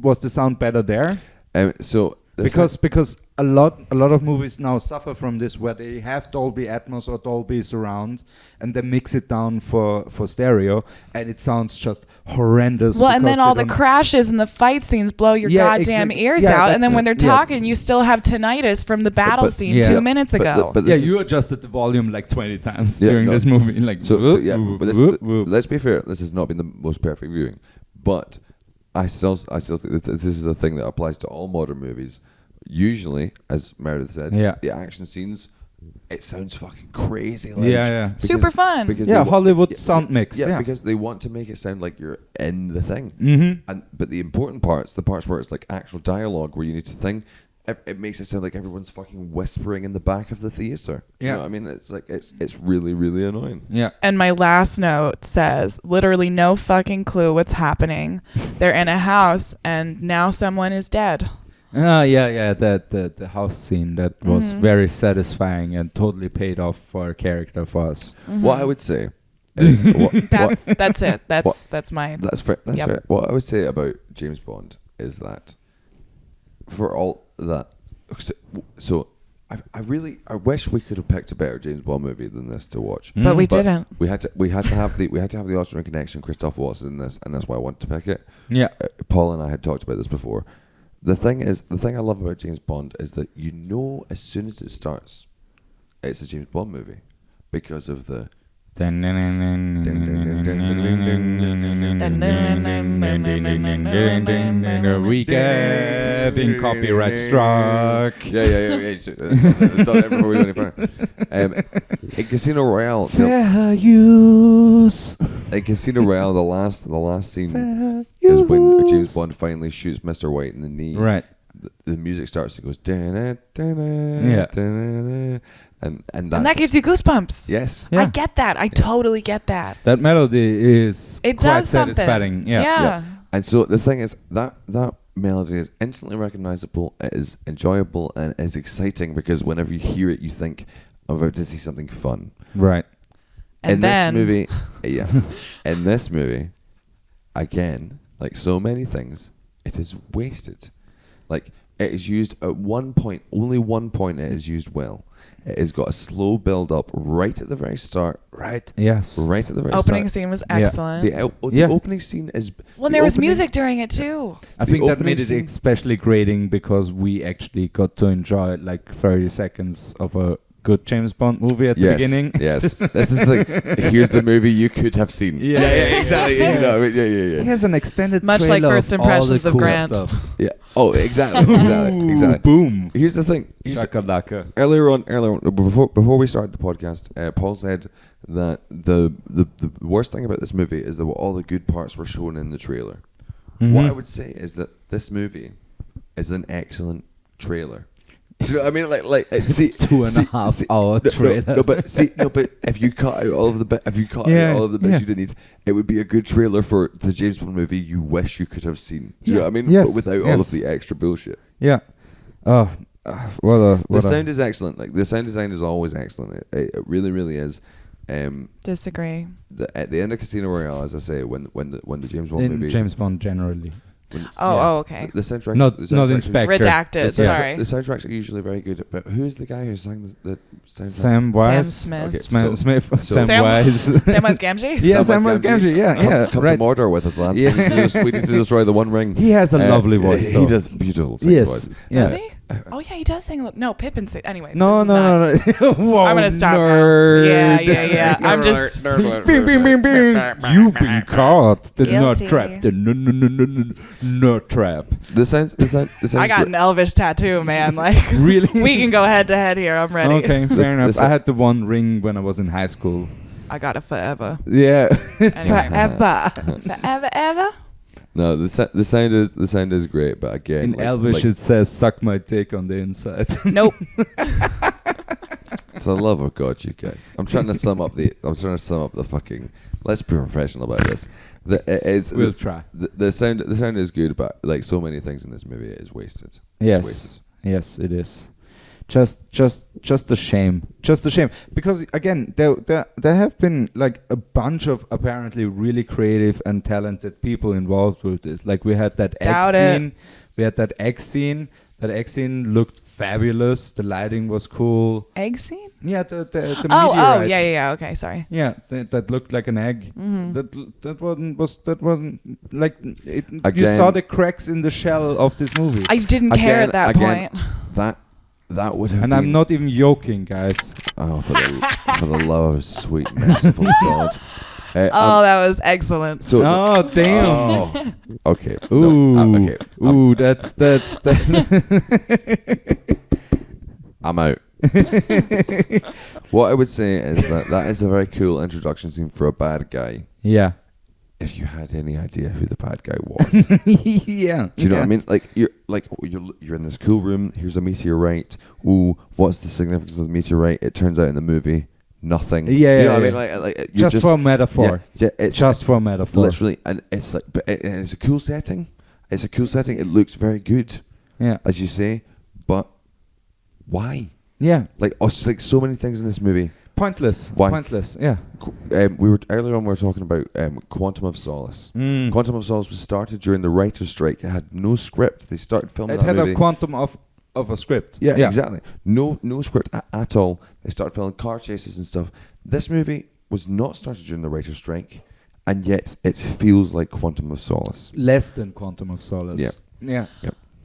was the sound better there? Because a lot of movies now suffer from this, where they have Dolby Atmos or Dolby Surround, and they mix it down for stereo, and it sounds just horrendous. Well, and then all the crashes and the fight scenes blow your goddamn ears out, and then when they're talking, you still have tinnitus from the battle scene 2 minutes ago. But you adjusted the volume like 20 times during this movie. Like let's be fair. This has not been the most perfect viewing, but I still think that this is a thing that applies to all modern movies. Usually, as Meredith said, the action scenes, it sounds fucking crazy. Super fun. Because Hollywood sound mix. Yeah, because they want to make it sound like you're in the thing. But the important parts, the parts where it's like actual dialogue, where you need to think, it makes it sound like everyone's fucking whispering in the back of the theater. Do you know what I mean? It's like it's really, really annoying. Yeah. And my last note says, literally no fucking clue what's happening. They're in a house, and now someone is dead. The house scene that was very satisfying and totally paid off for a character for us. What I would say is that's it. That's my. That's fair. That's fair. What I would say about James Bond is that for all that, so I wish we could have picked a better James Bond movie than this to watch. But we didn't. We had to have the Austrian connection, Christoph Waltz in this, and that's why I wanted to pick it. Yeah. Paul and I had talked about this before. The thing I love about James Bond is that you know as soon as it starts, it's a James Bond movie because of the. We getting copyright struck. Yeah. It's not before we go any further. In Casino Royale, Fair use. in Casino Royale, the last scene is when James Bond finally shoots Mr. White in the knee. Right. The music starts. It goes. And that gives you goosebumps. Yes. Yeah. I get that. I totally get that. That melody is It quite does something. satisfying. Yeah. And so the thing is that melody is instantly recognizable. It is enjoyable and it's exciting because whenever you hear it, you think I'm about to see something fun. Right. And then this movie, in this movie, again, like so many things, it is wasted. Like it is used at one point. Only one point it is used well. It has got a slow build up right at the very start. Right. Yes. Right at the very opening start. scene was Yeah. excellent. The opening scene is. Well, the there was opening- music during it too. I The think that opening made it scene- especially grating because we actually got to enjoy like 30 seconds of a good James Bond movie at the beginning. Yes, that's the thing. Here's the movie you could have seen. Yeah. Exactly. You know, yeah. He has an extended Much like trailer First of all the Impressions of cool Grant. stuff. Yeah. Oh, exactly. Boom. Here's the thing. Shakalaka. Earlier on, before we started the podcast, Paul said that the worst thing about this movie is that all the good parts were shown in the trailer. What I would say is that this movie is an excellent trailer. Do you know what I mean? Like see, 2.5 hour trailer. But if you cut out all of the bits you didn't need, it would be a good trailer for the James Bond movie you wish you could have seen. Do you know what I mean? Yes, But without all of the extra bullshit. Yeah. Oh, The sound is excellent. Like the sound design is always excellent. It really, really is. Disagree. At the end of Casino Royale, as I say, when the James Bond in movie, James Bond generally. Okay. the soundtrack, Not the soundtrack in is- Spectre. Redacted. Sorry. The soundtracks are usually very good, but who's the guy who sang the soundtrack? Sam Wise. Smith. Okay, Sam Smith. so- Sam Wise. Samwise Gamgee? Yeah, Samwise Samwise Gamgee. Gamgee. Yeah, Come right. to Mordor with us, lads. Yeah. We need to destroy the One Ring. He has a lovely voice, though. He does beautiful singing Yes. voice. Yeah. Does he? Oh yeah, he does sing. No, Pippin sing. Anyway. No. Whoa, I'm gonna stop nerd. now. Yeah. I'm just. Bing, bing, bing, bing. You've been caught. The nerd Guilty. trap. The nerd trap. The sounds. I got an Elvish tattoo, man. Like, Really? we can go head to head here. I'm ready. Okay, fair enough. this- I had the one ring when I was in high school. I got it forever. Yeah. Anyway. Forever. Forever, ever. No, the sound is great, but again, In Elvish it says "suck my dick on the inside." Nope. for the love of God, you guys. I'm trying to sum up the fucking. Let's be professional about this. We'll try. The sound is good, but like so many things in this movie, it is wasted. Yes. It's wasted. Yes, it is. Just a shame. Just a shame. Because again, there have been like a bunch of apparently really creative and talented people involved with this. Like we had that Doubt X it. scene. We had that X scene. That X scene looked fabulous. The lighting was cool. Egg scene? Yeah, the Oh, meteorite. yeah. Okay, sorry. Yeah, that looked like an egg. Mm-hmm. That wasn't like it. You Again- saw the cracks in the shell of this movie. I didn't care at that point. That would have. And been, I'm not even joking, guys. Oh, for the love of sweet merciful God. Oh, that was excellent. So Oh damn! Oh, okay. Ooh, No, okay. ooh, that's I'm out. What I would say is that is a very cool introduction scene for a bad guy. yeah. If you had any idea who the bad guy was, Yeah. do you know what I mean? Like you're in this cool room. Here's a meteorite. Ooh, what's the significance of the meteorite? It turns out in the movie, nothing. Yeah, you know yeah, what I mean? Like you're Just for metaphor. Yeah, it's Just for metaphor. literally, and it's like, and it's a cool setting. It's a cool setting. It looks very good, Yeah. as you say, but why? Yeah. Like, it's like so many things in this movie. Pointless. Why? Pointless. Yeah. We were earlier on. We were talking about Quantum of Solace. Mm. Quantum of Solace was started during the writers' strike. It had no script. They started filming It that had movie. a quantum of of a script. Yeah, exactly. No script at all. They started filming car chases and stuff. This movie was not started during the writer's strike, and yet it feels like Quantum of Solace. Less than Quantum of Solace. Yeah.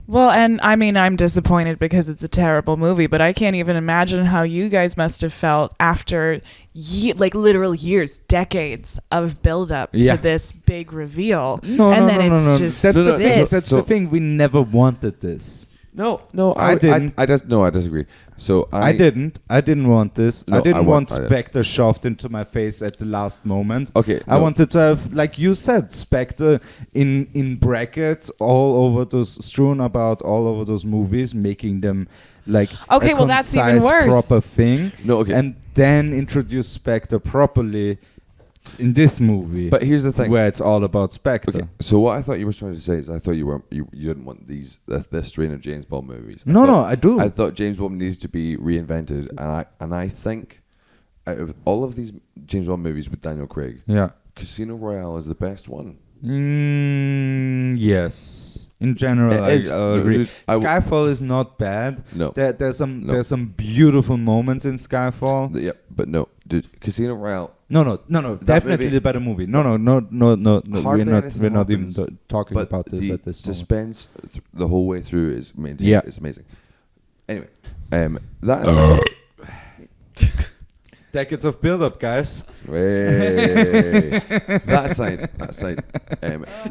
Well, and I mean, I'm disappointed because it's a terrible movie, but I can't even imagine how you guys must have felt after literal years, decades of build-up to this big reveal. No, It's just that's this. That's the thing. We never wanted this. No, I didn't. I disagree. So I didn't want this. No, I didn't want I didn't. Spectre shoved into my face at the last moment. Okay, I no. wanted to have, like you said, Spectre in brackets strewn about all over those movies, making them like Okay, a well, that's even concise, worse. proper thing. No, okay. And then introduce Spectre properly in this movie. But here's the thing. where it's all about Spectre. Okay, so what I thought you were trying to say is I thought you didn't want this strain of James Bond movies. I do. I thought James Bond needed to be reinvented, and I think out of all of these James Bond movies with Daniel Craig, Casino Royale is the best one. Yes. In general, It is. I agree. Dude, Skyfall is not bad. No. There's some beautiful moments in Skyfall. Yeah, but no, dude, Casino Royale. No. Definitely movie- the better movie. No. Hardly We're anything not even happens, talking But about this the at this moment. suspense the whole way through is maintained. Yeah. It's amazing. Anyway, that's Decades of build-up, guys. way that side.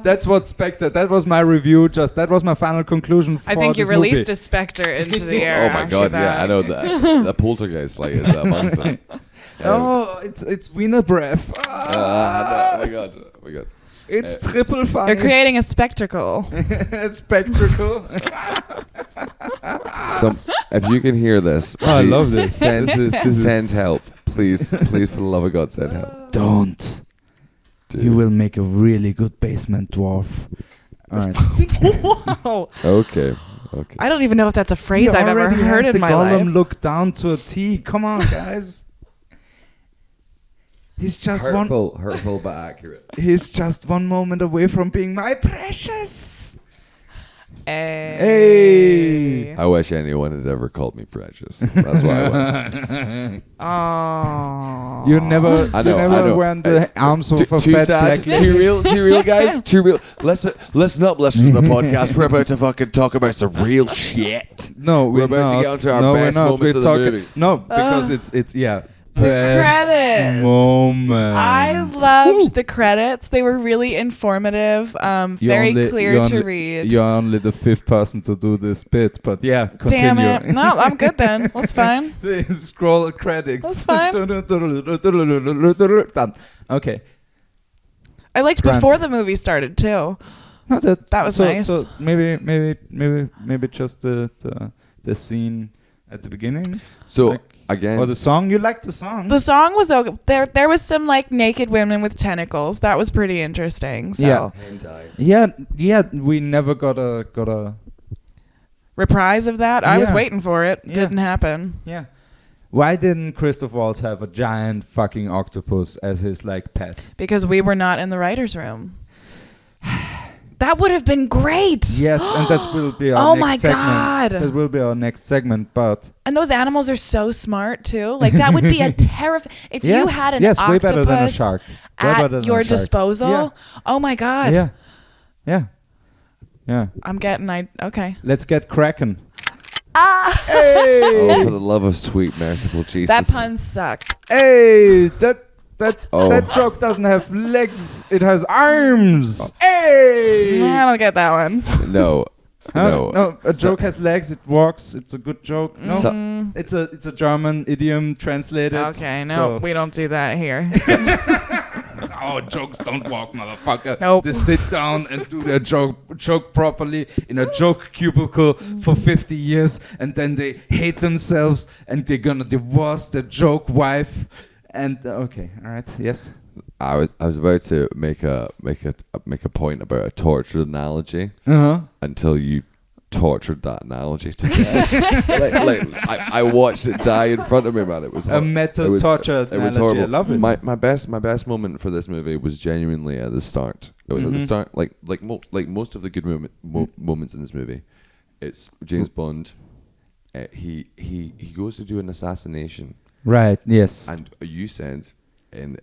That's what Spectre. That was my review. That was my final conclusion. For I think you this released movie. a Spectre into the air. Oh my after god, that. yeah, I know that. The poltergeist like is amongst us. Oh, it's Wiener breath. Oh my god. It's triple fun. You're creating a spectacle. It's spectacle. If you can hear this, I love this. Send help, please, for the love of God, send help. Don't. Dude. You will make a really good basement dwarf. All right. Whoa. Okay. I don't even know if that's a phrase He I've ever already heard has in the my Gollum life. look down to a T. Come on, guys. He's just Hurtful but accurate. He's just one moment away from being my precious. Hey. I wish anyone had ever called me precious. That's why I wish. Oh. You never, I know, you I never know. went the arms of a Too fat sad, black lady. too real, guys. Too real. Listen up, listen to the podcast. We're about to fucking talk about some real shit. No, We're about to get onto our best moments of the movie. No, because it's The credits. Moment. I loved the credits. They were really informative, very clear to read. You're only the fifth person to do this bit, but yeah, continue. Damn it. No, I'm good then. That's fine. Scroll credits. That's fine. Done. Okay. I liked Grant. before the movie started too. No, That was so, nice. So maybe just the scene at the beginning. So Like- again, Or the song. You liked the song. The song was okay. There was some like naked women with tentacles. That was pretty interesting. So Yeah. Yeah. We never got a. reprise of that. I was Yeah. waiting for it. Yeah. Didn't happen. Yeah. Why didn't Christoph Waltz have a giant fucking octopus as his like pet? Because we were not in the writer's room. That would have been great. Yes, and that will be our Oh next my segment. God. That will be our next segment, but And those animals are so smart too. Like that would be a terrifying. If you had an way better than a octopus shark. Way better at than your a shark. disposal, Yeah. oh my God. Yeah. Okay. Let's get cracking. Ah, oh, for the love of sweet merciful Jesus. that pun sucked. Hey, that Oh. that joke doesn't have legs. It has arms. Hey. I don't get that one. No. Huh? No. A joke has legs. It walks. It's a good joke. No, So- it's a German idiom translated. Okay, no, So- we don't do that here. Oh, jokes don't walk, motherfucker. Nope. They sit down and do their joke properly in a joke cubicle for 50 years, and then they hate themselves, and they're gonna divorce their joke wife. And okay, all right, yes. I was about to make a point about a tortured analogy until you tortured that analogy to death. I watched it die in front of me, man. It was A metal torture It was analogy. horrible. I love it. My best moment for this movie was genuinely at the start. It was at the start, like most of the good moments in this movie. It's James Bond he goes to do an assassination, Right. Yes. and you said in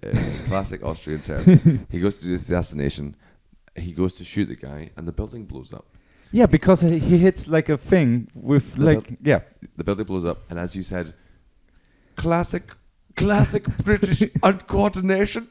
classic Austrian terms, he goes to do this assassination. He goes to shoot the guy, and the building blows up. Yeah, because he hits like a thing with The building blows up, and as you said, classic British uncoordination.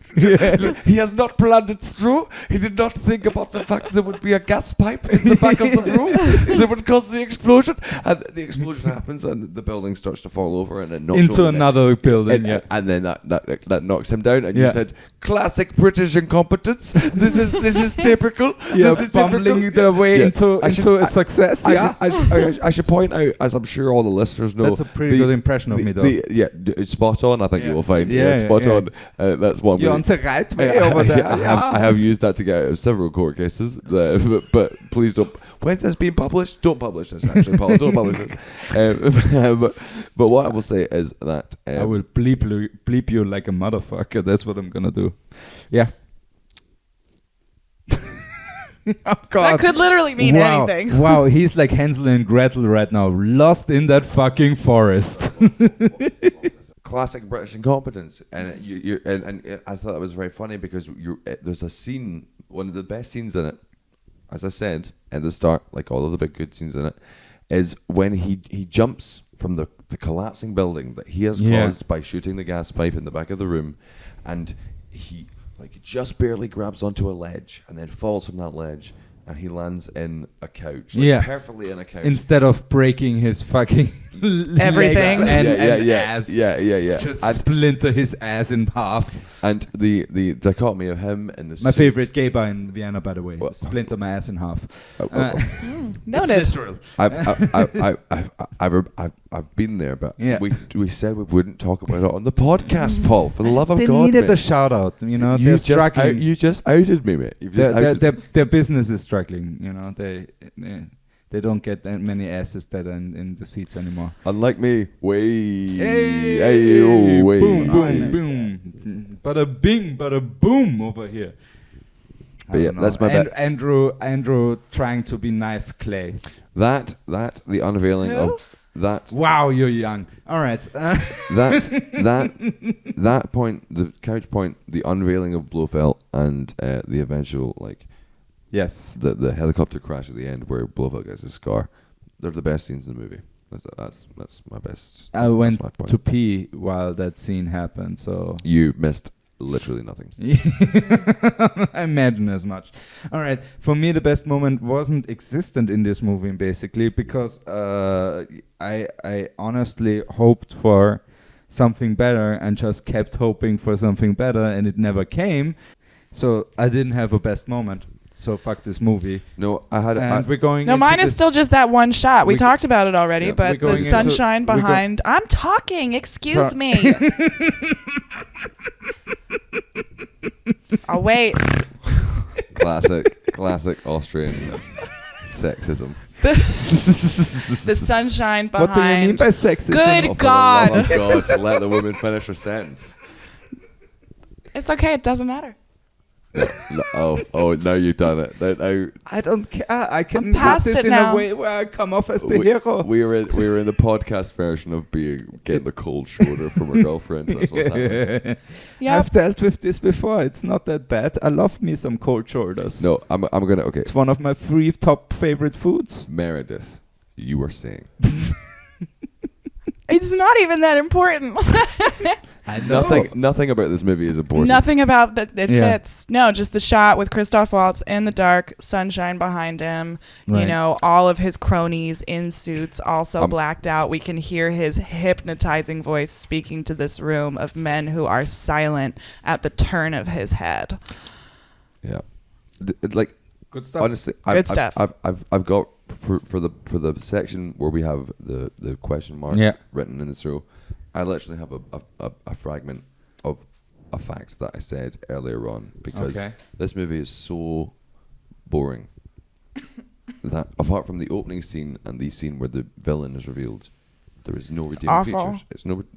He has not planned it through. He did not think about the fact there would be a gas pipe in the back of the room that would cause the explosion. And the explosion happens, and the building starts to fall over, and it knocks into over another building. and then that knocks him down. And you said, classic British incompetence. This is typical. Yeah, this is bumbling typical. their way Yeah. into a success. I should point out, as I'm sure all the listeners know, That's a pretty good impression of me, though. It's spot on. I think you will find. Yeah, Spot yeah. on. That's one. You're way. on the right way over there. I have used that to get out of several court cases. But please don't. When's this being published? Don't publish this. Actually, Paul. Don't publish this. But what I will say is that I will bleep you like a motherfucker. That's what I'm gonna do. Yeah. Oh God. That could literally mean anything. Wow, he's like Hansel and Gretel right now, lost in that fucking forest. classic British incompetence, and and I thought that was very funny because there's a scene, one of the best scenes in it, as I said at the start, like all of the big good scenes in it, is when he jumps from the collapsing building that he has caused by shooting the gas pipe in the back of the room, and he like just barely grabs onto a ledge and then falls from that ledge, and he lands in a couch, perfectly in a couch. Instead of breaking his fucking Everything. legs and ass. Yeah. Just And, splinter his ass in half. and the dichotomy of him in the My suit. favorite gay bar in Vienna, by the way. What? Splinter my ass in half. Noted. It's literal. I've been there, but Yeah. we said we wouldn't talk about it on the podcast, Paul. For the love of They God, needed mate. a shout out. You know, You they're just struggling. you just outed me, mate. You've just outed. Their business is struggling. You know, they don't get that many asses that are in the seats anymore. Unlike me, way, Hey, way. boom, boom, Nice. boom. Bada bing, bada boom over here. But yeah, that's my bet. Andrew trying to be nice, Clay. That the unveiling Who? of that Wow, you're young. All right. that point, the couch point, the unveiling of Blofeld, and the eventual Yes. the helicopter crash at the end where Blofeld gets his scar. They're the best scenes in the movie. That's my best. I that's went my point. to pee while that scene happened, so You missed literally nothing. I imagine as much. All right. For me, the best moment wasn't existent in this movie, basically, because I honestly hoped for something better and just kept hoping for something better, and it never came. So I didn't have a best moment. So fuck this movie. No, I had. And we're going. No, into mine is this- still just that one shot. We We talked about it already, Yeah. We're but the going into- sunshine we go- behind. I'm talking. Excuse So- me. I'll wait. classic Austrian sexism. The sunshine behind. What do you mean by sexism? Good Oh, for God. the love of God, let the woman finish her sentence. It's okay. It doesn't matter. Oh, now you've done it. Now, I don't care. I can I'm put past this it in now. a way where I come off as the hero. we were in the podcast version of getting the cold shoulder from her girlfriend. That's what's happening. Yeah. I've dealt with this before. It's not that bad. I love me some cold shoulders. No, I'm gonna. Okay, It's one of my 3 top favorite foods. Meredith, you were saying It's not even that important. nothing about this movie is important. Nothing about that. It Yeah. fits. No, just the shot with Christoph Waltz in the dark, sunshine behind him. You Right. know, all of his cronies in suits, also Um, blacked out. We can hear his hypnotizing voice speaking to this room of men who are silent at the turn of his head. Yeah, Good stuff. honestly, Good stuff. I've got for the section where we have the question mark written in this row. I literally have a fragment of a fact that I said earlier on because Okay. this movie is so boring that apart from the opening scene and the scene where the villain is revealed, there is no redeeming awful. features.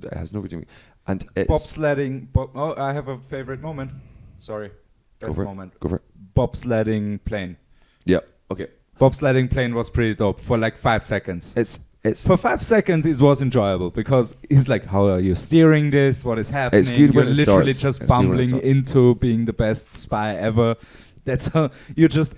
It has no redeeming, and it's Bobsledding. Oh, I have a favorite moment. Sorry. Best for it. moment. Go for it. Bobsledding plane. Yeah. Okay. Bobsledding plane was pretty dope for like 5 seconds. It's It's For 5 seconds, it was enjoyable because he's like, "How are you steering this? What is happening?" It's good when You're it literally starts. just It's good when it bumbling starts. into being the best spy ever. That's how you're just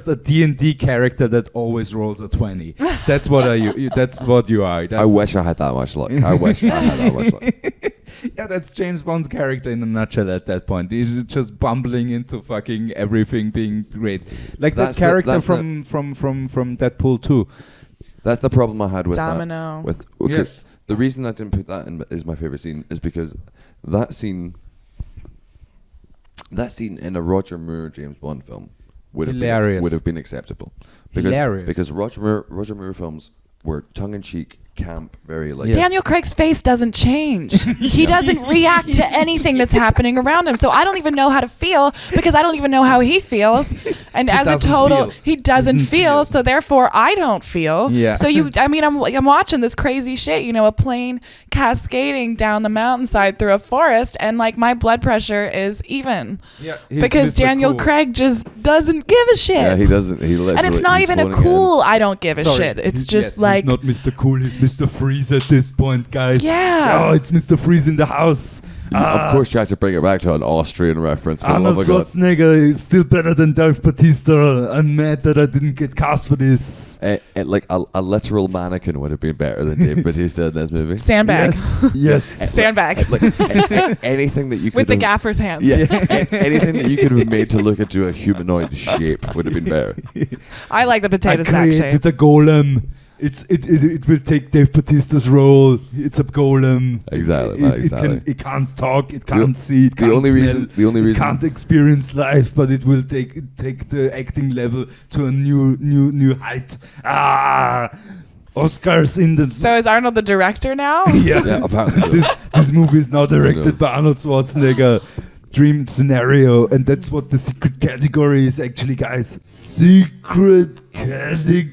a D&D character that always rolls a 20. That's what are you? That's what you are. I wish I had that much luck. I wish I had that much luck. Yeah, that's James Bond's character in a nutshell at that point. He's just bumbling into fucking everything being great. Like That's that character that's from Deadpool 2. That's the problem I had with Domino. that. With Yes. the reason I didn't put that in as my favorite scene is because that scene in a Roger Moore James Bond film would have been acceptable. Hilarious. Because Roger Moore films were tongue in cheek, camp, very like Yes. Daniel Craig's face doesn't change. He doesn't react to anything that's happening around him. So I don't even know how to feel because I don't even know how he feels. And as a doesn't total, feel. he doesn't feel. So therefore, I don't feel. Yeah. So I'm watching this crazy shit. You know, a plane cascading down the mountainside through a forest, and like my blood pressure is even Yeah, because Daniel Craig just doesn't give a shit. yeah, he doesn't. He and it's not even a cool. I don't give a shit. It's just like he's not Mr. Cool. He's Mr. Freeze at this point, guys. Yeah. Oh, it's Mr. Freeze in the house. Of course, you had to bring it back to an Austrian reference. For the Arnold love of God. Schwarzenegger is still better than Dave Bautista. I'm mad that I didn't get cast for this. Like a literal mannequin would have been better than Dave Bautista in this movie. sandbag. Yes. Sandbag. Anything that you could With the have- gaffer's hands. Yeah, anything that you could have made to look into a humanoid shape would have been better. I like the I potato sack created shape. a golem. It will take Dave Bautista's role. It's a golem. Exactly, exactly. It can't talk. It can't see. It The can't only smell. reason It can't experience life, but it will take the acting level to a new height. Oscars in the So is Arnold the director now? yeah, apparently so. this movie is now directed knows? by Arnold Schwarzenegger. Dream scenario, and that's what the secret category is actually, guys. Secret category.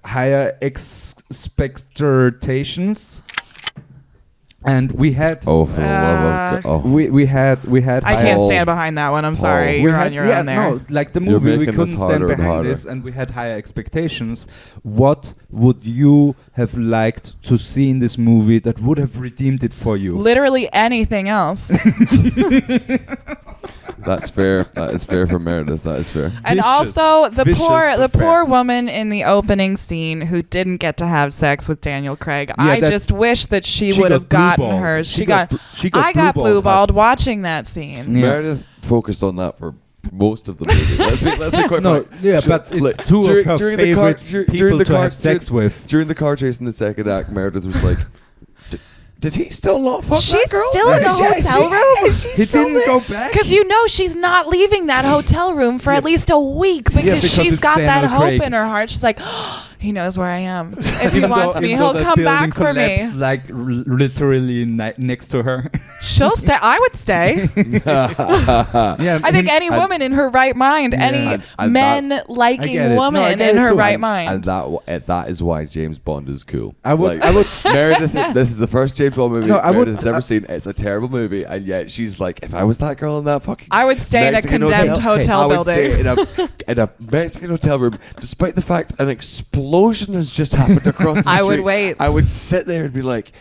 Higher expectations. And we had Oh, for the love of God. Oh. we had I can't Paul. stand behind that one. I'm Paul. sorry. we You're had, on your own there. No, like the You're movie, we making couldn't this stand harder and behind harder. this, and we had higher expectations. What would you have liked to see in this movie that would have redeemed it for you? Literally anything else. That's fair. That is fair for Meredith. That is fair. And Vicious. also the Vicious poor but fair. woman in the opening scene who didn't get to have sex with Daniel Craig. Yeah, I that- just wish that she she would have got gotten blue-balled. hers. She got I got blue-balled. blue-balled watching that scene. Yeah. Meredith focused on that for most of the movie. Let's be quite No, frank. yeah, Sure, but it's like, two during- of her during the car- favorite dur- people during the to car- have sex with. During the car chase in the second act, Meredith was like, "Did he still not fuck She's that girl?" still in the hotel room? He didn't go back. Because you know she's not leaving that hotel room for at least a week because, because she's it's got that Daniel hope Craig. in her heart. She's like, he knows where I am. If he Even wants though- me, even though he'll that come building back for me. collapsed, like literally next to her. She'll stay. I would stay. Yeah, I think any woman in her right mind, any And men that's- I liking get it. No, I woman get in it her too. right And mind. that is why James Bond is cool. I would- Meredith. This is the first James Bond movie No, I would- Meredith has ever seen. It's a terrible movie, and yet she's like, if I was that girl in that fucking, I would stay in a Mexican condemned hotel I would building. stay in a Mexican hotel room, despite the fact an explosion has just happened across the street. I would wait. I would sit there and be like,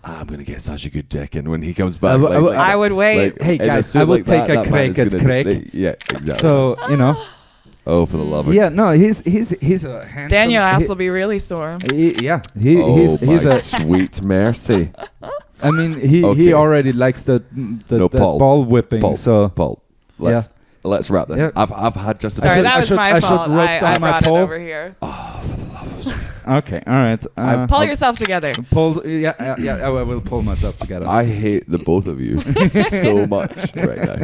I'm gonna get such a good dick in when he comes back. I would wait. Hey, and guys, assume I would take a that man crack is at gonna- Craig. Yeah, exactly. So oh, for the love of yeah, no, he's a handsome. Daniel ass will be really sore. He's oh he's my a. sweet mercy. I mean, he Okay. already likes the Paul. ball whipping. Paul, So Paul, let's wrap this. Yeah. I've had just a Sorry, should- that I was should- my I should fault. write I down my brought it poll. over here. okay, all right. Pull yourself together. Pull, yeah, I will pull myself together. I hate the both of you so much right now.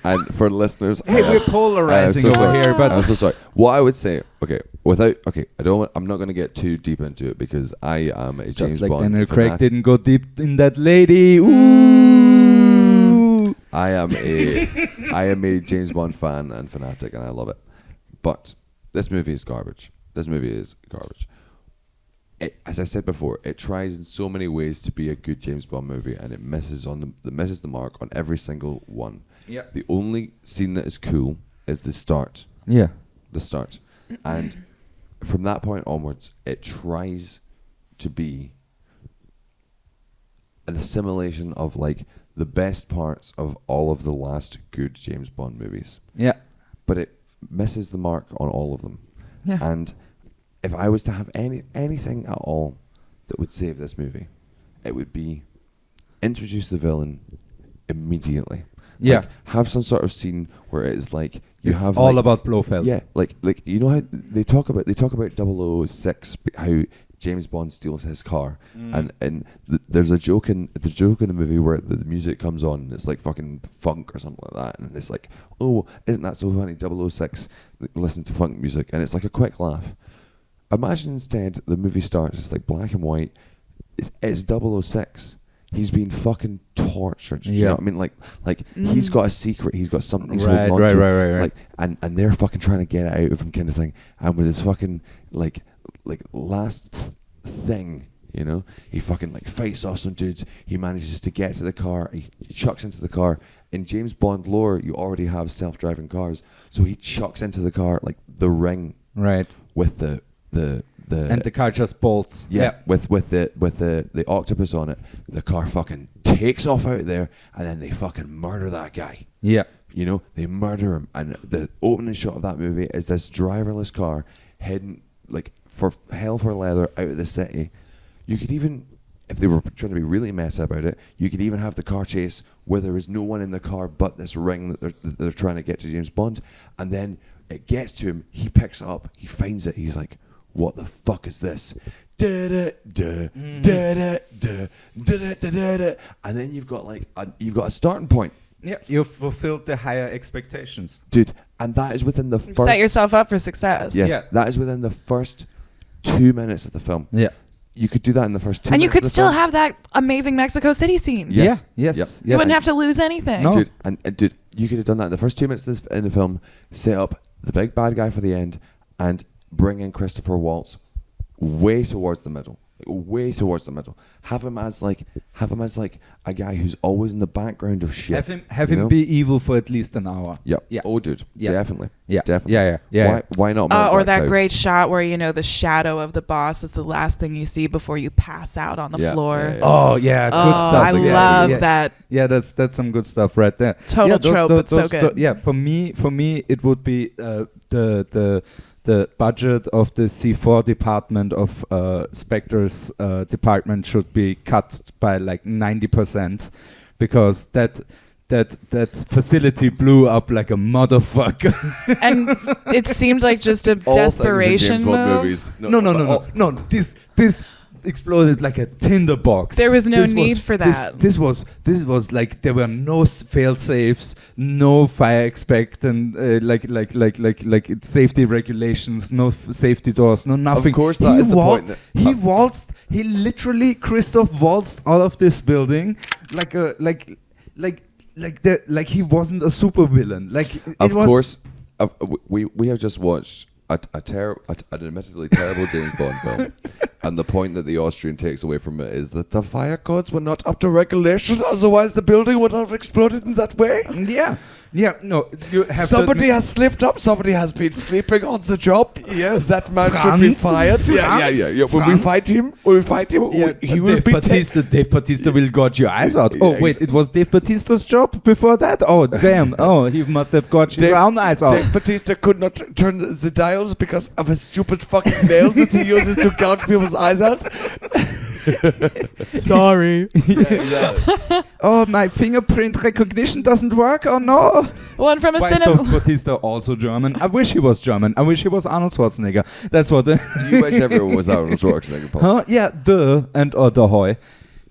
And for the listeners, Hey, we're polarizing I'm so over sorry. here, but I'm so sorry. What I would say, I'm not going to get too deep into it because I am a just James like Bond Daniel fanatic. Craig didn't go deep in that lady. Ooh. I am a James Bond fan and fanatic, and I love it. But this movie is garbage. This movie is garbage. As I said before, it tries in so many ways to be a good James Bond movie, and it misses the mark on every single one. Yeah. The only scene that is cool is the start. Yeah. The start. And from that point onwards, it tries to be an assimilation of like the best parts of all of the last good James Bond movies. Yeah. But it misses the mark on all of them. Yeah. And if I was to have anything at all that would save this movie, it would be introduce the villain immediately. Yeah. Like, have some sort of scene where it's like It's all about Blofeld. Yeah, like you know how they talk about 006, how James Bond steals his car, and there's a joke in the movie where the music comes on and it's like fucking funk or something like that, and it's like, oh, isn't that so funny? 006, listen to funk music, and it's like a quick laugh. Imagine instead the movie starts, it's like black and white. It's 006. He's been fucking tortured. Do you know what I mean? Like he's got a secret. He's got something he's holding on to. Right. Like, and they're fucking trying to get it out of him, kind of thing. And with his fucking like last thing, you know, he fucking like fights off some dudes. He manages to get to the car. He chucks into the car. In James Bond lore, you already have self-driving cars, so he chucks into the car like the ring, right, with the and the car just bolts. Yeah, with the octopus on it. The car fucking takes off out there, and then they fucking murder that guy. Yeah. You know, they murder him, and the opening shot of that movie is this driverless car heading like for hell for leather out of the city. You could even, if they were trying to be really meta about it, you could even have the car chase where there is no one in the car but this ring that they're trying to get to James Bond, and then it gets to him. He picks it up, he finds it, he's like, what the fuck is this? And then you've got a starting point. Yeah, you've fulfilled the higher expectations, dude, and that is within the first. Set yourself up for success. Yes, yeah. That is within the first 2 minutes of the film. Yeah, you could do that in the first 2 minutes. And you could of the still film. have that amazing Mexico City scene. Yes. Yes. Yep. You wouldn't have to lose anything. No. Dude, and dude, you could have done that in the first 2 minutes in the film. Set up the big bad guy for the end, and bring in Christopher Waltz way towards the middle. Have him as like a guy who's always in the background of shit. Have him be evil for at least an hour. Yep. Yeah. Oh, dude. Yeah. Definitely. Yeah. Definitely. Yeah. Why not? Or that great shot where, you know, the shadow of the boss is the last thing you see before you pass out on the floor. Yeah. Oh yeah, good stuff. I love that. Yeah, that's some good stuff right there. Total trope, but so good. Yeah, for me, it would be the budget of the C4 department of Spectre's department should be cut by like 90%, because that facility blew up like a motherfucker. And it seemed like just a desperation move. No. This exploded like a tinderbox. There was no need for that. This was like there were no fail safes, no fire expectant, like safety regulations, no safety doors, no nothing. Of course, that is the point. He literally Christoph waltzed out of this building like he wasn't a super villain. We have just watched an admittedly terrible James Bond film, and the point that the Austrian takes away from it is that the fire codes were not up to regulation, otherwise the building would not have exploded in that way. Yeah, no, you have somebody has slipped up, somebody has been sleeping on the job. Yes, that man should be fired. Yeah. When we fight him, he will be Dave Bautista will gouge your eyes out. Oh wait, it was Dave Bautista's job before that? Oh damn, oh he must have gouged his own eyes out. Dave Bautista could not turn the dials because of his stupid fucking nails that he uses to gouge people's eyes out. Sorry. Oh, my fingerprint recognition doesn't work. Oh no. Well, and from a Why cinema. is Bautista also German? I wish he was German. I wish he was Arnold Schwarzenegger. That's what. You wish everyone was Arnold Schwarzenegger, Paul. Huh? Yeah, or the Hoy.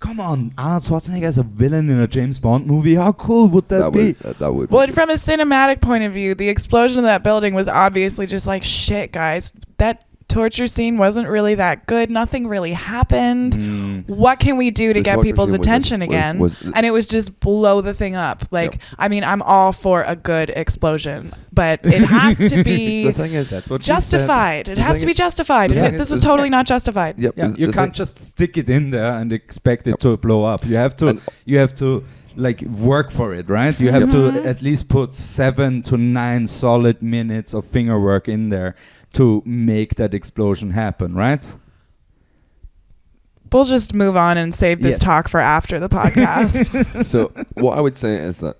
Come on, Arnold Schwarzenegger as a villain in a James Bond movie. How cool would that be? That would. Well, and from a cinematic point of view, the explosion of that building was obviously just like, shit, guys. That torture scene wasn't really that good. Nothing really happened. What can we do to get people's attention again? And it was just blow the thing up. Like, I mean, I'm all for a good explosion, but it has to be the thing is, that's what justified. It has to be justified. This was totally not justified. Yep. Yeah, you can't just stick it in there and expect it to blow up. You have to like work for it, right? You have to at least put 7 to 9 solid minutes of finger work in there to make that explosion happen, right? We'll just move on and save this talk for after the podcast. So what I would say is that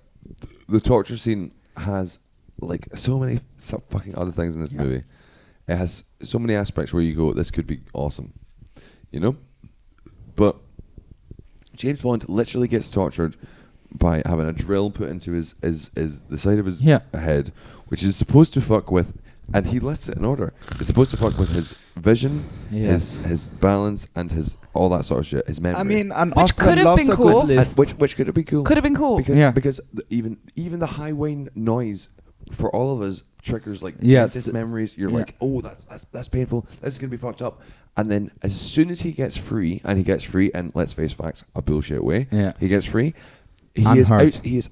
the torture scene has like so many fucking other things in this movie. It has so many aspects where you go, this could be awesome, you know? But James Bond literally gets tortured by having a drill put into his the side of his head, which is supposed to fuck with, and he lists it in order. It's supposed to fuck with his vision, his balance, and his all that sort of shit. His memory. I mean, which could have been cool. Which could have been cool. Could have been cool because even the highway noise for all of us triggers like dentist memories. You're like, oh, that's painful. This is gonna be fucked up. And then as soon as he gets free, and let's face facts, a bullshit way, he gets free. He is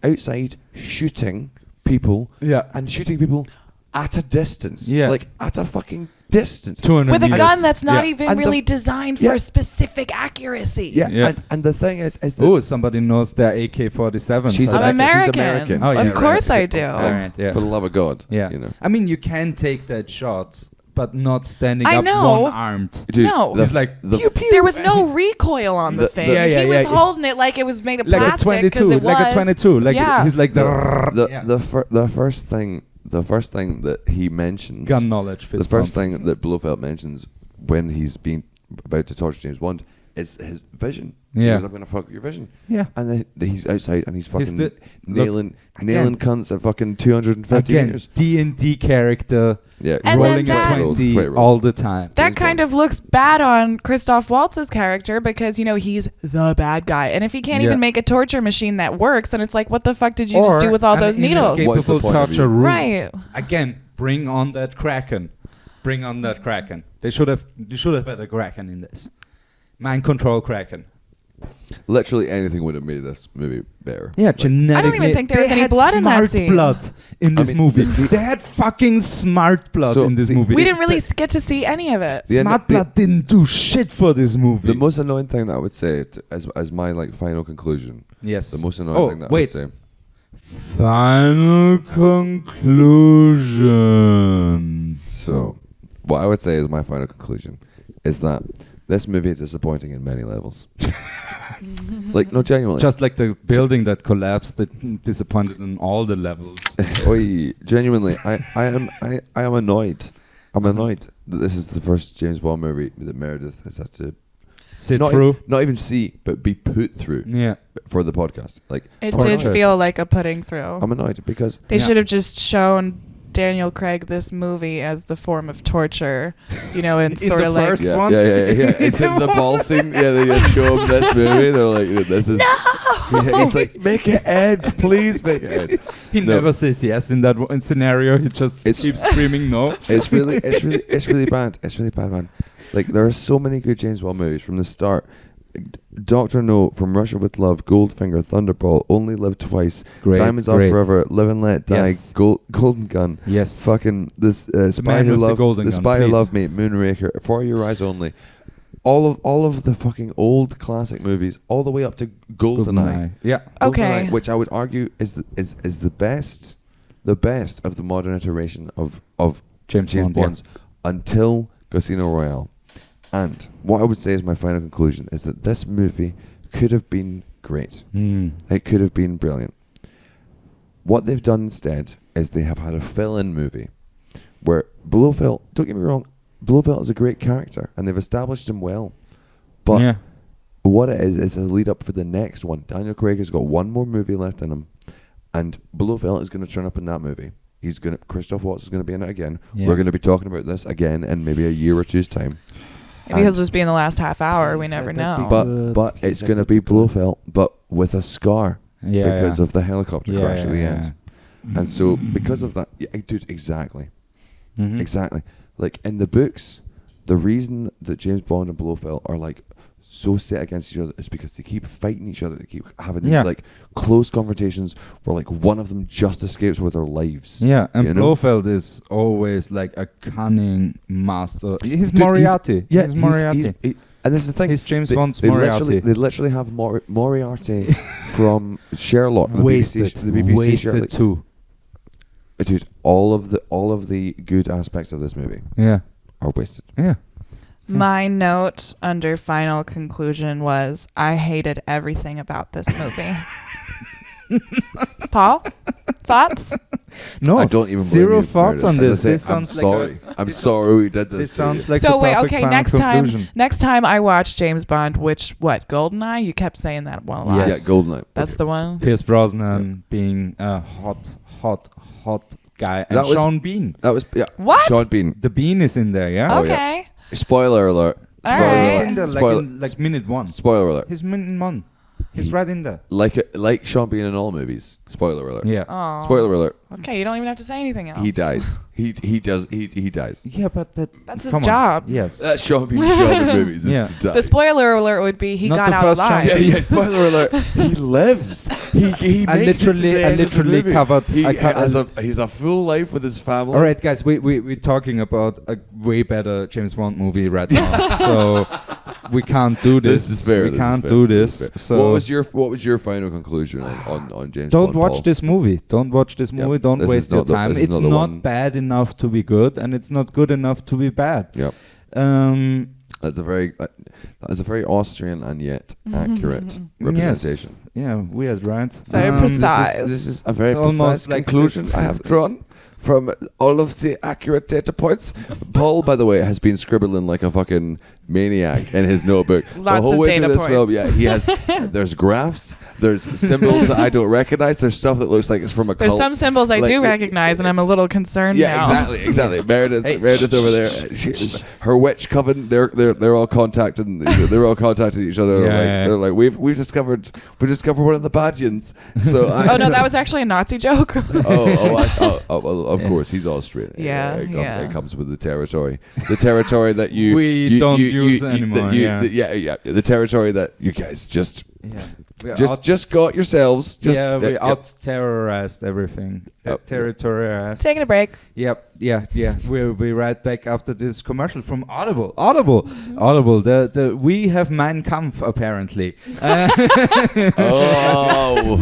outside shooting people. And shooting people at a distance. Like at a fucking distance. With a gun that's not even really designed for specific accuracy. And the thing is somebody knows their AK-47. She's American. Oh, of course I do. For the love of God. You know. I mean, you can take that shot, but not standing up one-armed. Dude, no. It's like, pew, pew. There was no recoil on the thing. He was holding it like it was made of plastic because it was. Like a 22. He's like the first thing that he mentions, gun knowledge. The first thing that Blofeld mentions when he's being about to torture James Bond is his vision. He goes, I'm gonna fuck with your vision. And then he's outside and he's fucking nailing cunts at fucking 250 meters. D&D character. And rolling a 20 all the time. That kind of looks bad on Christoph Waltz's character because, you know, he's the bad guy. And if he can't even make a torture machine that works, then it's like, what the fuck did you just do with all those needles? Inescapable torture room. Right. Again, bring on that Kraken. They should have had a Kraken in this. Mind control Kraken. Literally anything would have made this movie better. Yeah, genetically. I don't even think there was any blood in that scene. Blood in this movie. They had fucking smart blood in this movie. We didn't really get to see any of it. Smart blood didn't do shit for this movie. The most annoying thing that I would say as my like final conclusion. Yes. The most annoying thing that I would say. Final conclusion. So, what I would say is my final conclusion is that this movie is disappointing in many levels. Like, no, genuinely. Just like the building that collapsed, that disappointed on all the levels. Genuinely, I am annoyed. I'm annoyed that this is the first James Bond movie that Meredith has had to sit through. Not even see, but be put through. For the podcast. Like, it did feel like a putting through. I'm annoyed because they should have just shown Daniel Craig this movie as the form of torture, you know, and sort of like first one. It's in the ball scene. They just show him this movie. They're like, "This is." No! He's like, "Make it end, please, make it end." He never says yes in that scenario. He just keeps screaming no. It's really bad. It's really bad, man. Like, there are so many good James Bond movies from the start. Dr. No, From Russia with Love, Goldfinger, Thunderball, Only Live Twice, Diamonds Are Forever, Live and Let Die, Golden Gun, fucking this Spy Who Loved Me, Moonraker, For Your Eyes Only, all of the fucking old classic movies, all the way up to GoldenEye. Okay. Which I would argue is the best of the modern iteration of James Bond's until Casino Royale. And what I would say is my final conclusion is that this movie could have been great. It could have been brilliant. What they've done instead is they have had a fill-in movie where Blofeld, don't get me wrong, Blofeld is a great character and they've established him well. But what it is a lead up for the next one. Daniel Craig has got one more movie left in him and Blofeld is going to turn up in that movie. Christoph Waltz is going to be in it again. We're going to be talking about this again in maybe a year or two's time. Maybe he'll just be in the last half hour. We never know. But it's going to be Blofeld, but with a scar because of the helicopter crash at the end. And so because of that, dude, exactly. Exactly. Like in the books, the reason that James Bond and Blofeld are like so set against each other is because they keep fighting each other. They keep having these like close confrontations where like one of them just escapes with their lives. Yeah, and Blofeld is always like a cunning master. He's Moriarty. He's Moriarty. And this is the thing. He's James they, Bond's they Moriarty. They literally have Moriarty from Sherlock. The Wasted. BBC Wasted Sherlock. too. Dude, all of the good aspects of this movie Yeah. are wasted. Yeah. My note under final conclusion was I hated everything about this movie. Paul, thoughts? No, I don't even zero blame you, thoughts Meredith. on As I this. say, This I'm sounds sorry. like I'm sorry we did this. this to sounds you. like So the wait, perfect okay, final conclusion. next time I watch James Bond, what, Goldeneye? You kept saying that one a lot. Yes. Yeah, Goldeneye. That's the one. Pierce Brosnan being a hot guy, and That was- Sean Bean. That was What? Sean Bean. The Bean is in there, yeah. Oh, yeah. Okay. Spoiler alert. All Spoiler right. He's alert. in there Spoiler, like minute one. spoiler alert. He's minute one. He's He- right in there. Like Sean Bean in all movies. Spoiler alert. Yeah. Oh. Spoiler alert. Okay, you don't even have to say anything else. He dies. He dies. Yeah, but That's his come on. job. Yes. That's Sean Bean's job in movies. Yeah. Is to die. The spoiler alert would be he Not got the out first alive. chance. Yeah, spoiler alert. He lives. He I makes it to the literally- I end of the literally movie. covered- He I co- has he's a full life with his family. All right, guys, we're talking about a way better James Bond movie right now, so we can't do this. This is fair. We this can't is fair, do this this. is fair. So What was your final conclusion on James don't Bond? watch Paul? this movie. Don't watch this Yep. movie. Don't This is waste your not the- time. this is It's not the not one. bad enough to be good, and it's not good enough to be bad. Yep. That's a very Austrian and yet accurate representation. Yes. Yeah, weird, right? Very precise. This is a very It's precise almost like conclusion this- I have drawn from all of the accurate data points. Paul, by the way, has been scribbling like a fucking maniac in his notebook. Lots the whole of way data through this film, points. yeah, he has. There's graphs. There's symbols that I don't recognize. There's stuff that looks like it's from a There's cult. some symbols I Like, do recognize, and I'm a little concerned Yeah, now. exactly. Meredith, Hey, Meredith over there. Her witch coven. They're all contacting. They're all contacting each other. Yeah. They're like, we've discovered one of the Badgians. So Oh no, that was actually a Nazi joke. well, of Yeah. course he's Austrian. Yeah, yeah. It comes with the territory that you We don't use anymore, yeah. The territory that you guys just Yeah. got yourselves. Just, we out terrorized everything. Yep. Territorialized. Taking a break. Yep. Yeah. We'll be right back after this commercial from Audible. Audible. We have Mein Kampf apparently. Oh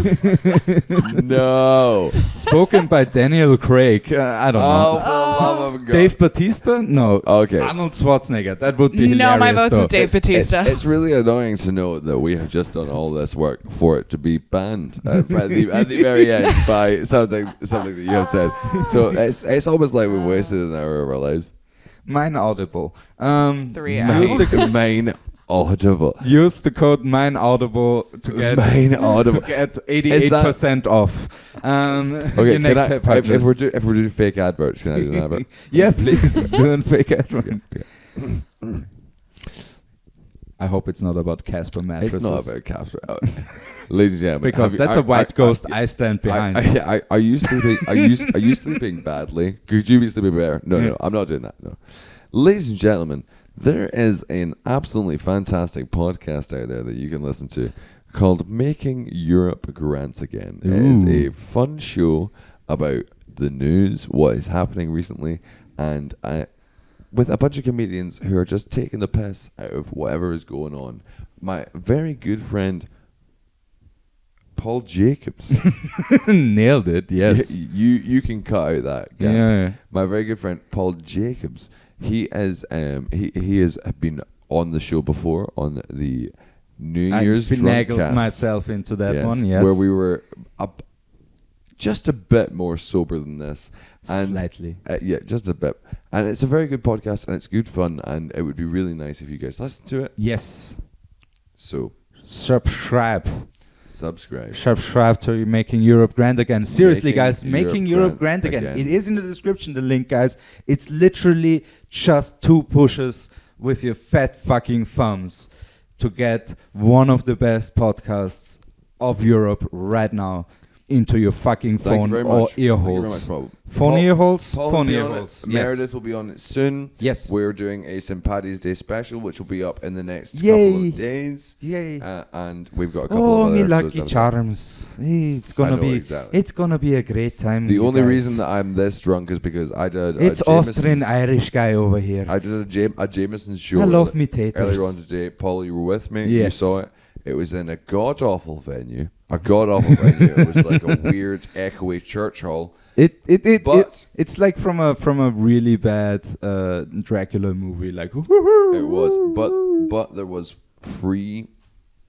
no! Spoken by Daniel Craig. I don't know. Oh, for the love of God! Dave Bautista? No. Okay. Arnold Schwarzenegger. That would be No, hilarious. my vote's though. is Dave Bautista. It's really annoying to know that we have just done all this work for it to be banned at the very end by something that you have said. So it's almost like we've wasted an hour of our lives. Mine Audible. 3 hours. Main audible. Use the code Mine Audible to get Main audible. to get 88% off. Okay, your next if purchase. we're doing fake adverts, can I do an advert? Yeah, please do a fake advert. Yeah. I hope it's not about Casper mattresses. It's not about caps. Ladies and gentlemen, because that's a white ghost I stand behind. Are you sleeping? Are you sleeping badly? Could you be sleeping better? No, I'm not doing that. No, ladies and gentlemen, there is an absolutely fantastic podcast out there that you can listen to called "Making Europe Grant Again." It is a fun show about the news, what is happening recently, and with a bunch of comedians who are just taking the piss out of whatever is going on. My very good friend Paul Jacobs. Nailed it. Yes. You can cut out that gap. Yeah. My very good friend Paul Jacobs. He is he has been on the show before on the New Year's I finagled Drunkcast. myself into that one. Yes. Where we were just a bit more sober than this. And slightly. yeah, just a bit. And it's a very good podcast and it's good fun and it would be really nice if you guys listen to it. Yes. So Subscribe to Making Europe Grand Again. Seriously, guys, Making Europe Grand Again. It is in the description, the link, guys. It's literally just 2 pushes with your fat fucking thumbs to get one of the best podcasts of Europe right now. into your fucking Thank you phone very or much. ear Thank you very holes. much, Paul. Phone Paul- ear holes. Paul's Phone be ear on it. holes. Meredith will be on it soon. Yes. We're doing a St. Paddy's Day special, which will be up in the next couple Yay. of days. Yay. And we've got a couple Oh, of me other episodes lucky on it. charms. It's gonna know, be. exactly. It's gonna be a great time. The you only guys. reason that I'm this drunk is because I did. It's Austrian Irish guy over here. I did a Jameson show. I love me taters. Earlier on today. Paul, you were with me. You Yes. saw it. It was in a god awful venue. A god awful venue. It was like a weird, echoey church hall. It's like from a really bad Dracula movie. Like It was, but there was free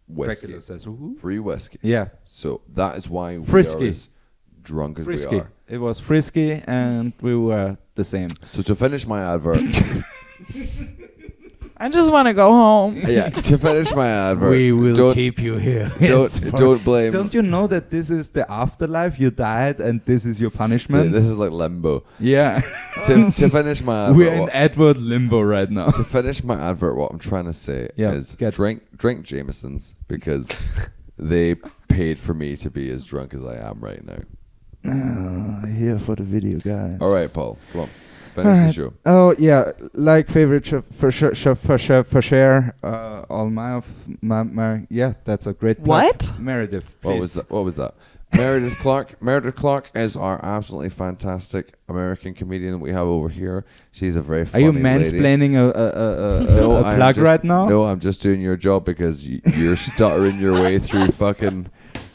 whiskey. Dracula says, "Woohoo." Free whiskey. Yeah, So that is why we Frisky. are as drunk as frisky. we are. It was frisky, and we were the same. So to finish my advert, I just want to go home. yeah, to finish my advert, We will don't, keep you here. It's fine. don't blame. Don't you know that this is the afterlife? You died, and this is your punishment. This is like limbo. Yeah, To finish my advert, we're in Edward limbo right now. to finish my advert, what I'm trying to say Yeah, is get- drink Jamesons because they paid for me to be as drunk as I am right now. Here for the video, guys. All right, Paul, come on, finish the Alright. show. Oh yeah, like favorite chef for sure. All my yeah, that's a great plug. What? Meredith. What was that? What was that? Meredith Clarke. Meredith Clarke is our absolutely fantastic American comedian that we have over here. She's a very Are funny you lady. mansplaining a I'm plug just- right now? No, I'm just doing your job because you're stuttering your way through fucking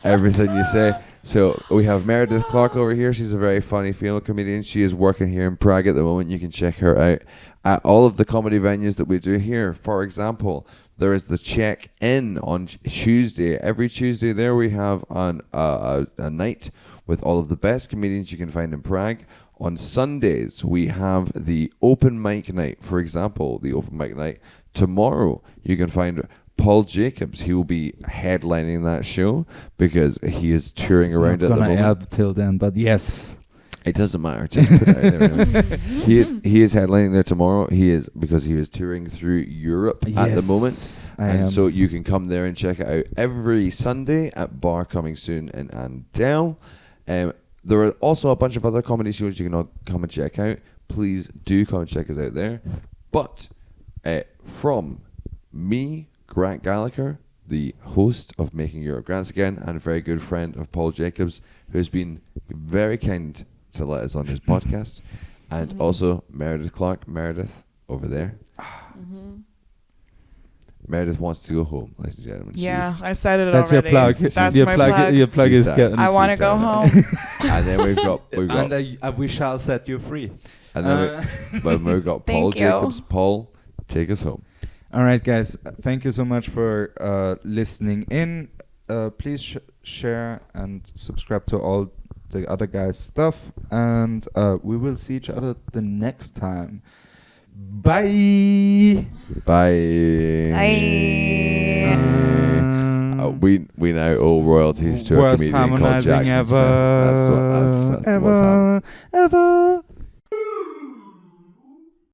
everything you say. So we have Meredith Clarke over here. She's a very funny female comedian. She is working here in Prague at the moment. You can check her out at all of the comedy venues that we do here. For example, there is the check-in on Tuesday. Every Tuesday there we have a night with all of the best comedians you can find in Prague. On Sundays, we have the open mic night. For example, the open mic night. Tomorrow, you can find Paul Jacobs. He will be headlining that show because he is touring It's around not at the gonna moment. air till then, but yes. It doesn't matter. Just put it out there. He is headlining there tomorrow. He is because he is touring through Europe at the moment. I And am. so you can come there and check it out every Sunday at Bar Coming Soon in Andel. There are also a bunch of other comedy shows you can all come and check out. Please do come and check us out there. But from me, Grant Gallacher, the host of Making Europe Grants Again and a very good friend of Paul Jacobs, who has been very kind to let us on his podcast, and also Meredith Clarke, Meredith over there. Meredith wants to go home, ladies and gentlemen. Yeah, I said it That's already. your plug. That's your my plug. plug. Your plug She's is tired. getting. I want to She's go tired. home. And then we've got And we shall set you free. and then we've got Paul Thank you. Jacobs. Paul, take us home. All right, guys. Thank you so much for listening in. Please share and subscribe to all the other guys' stuff, and we will see each other the next time. Bye. Bye. Bye. We now owe royalties to a Worst comedian called harmonizing Jackson ever. Smith. That's what's happening. Ever.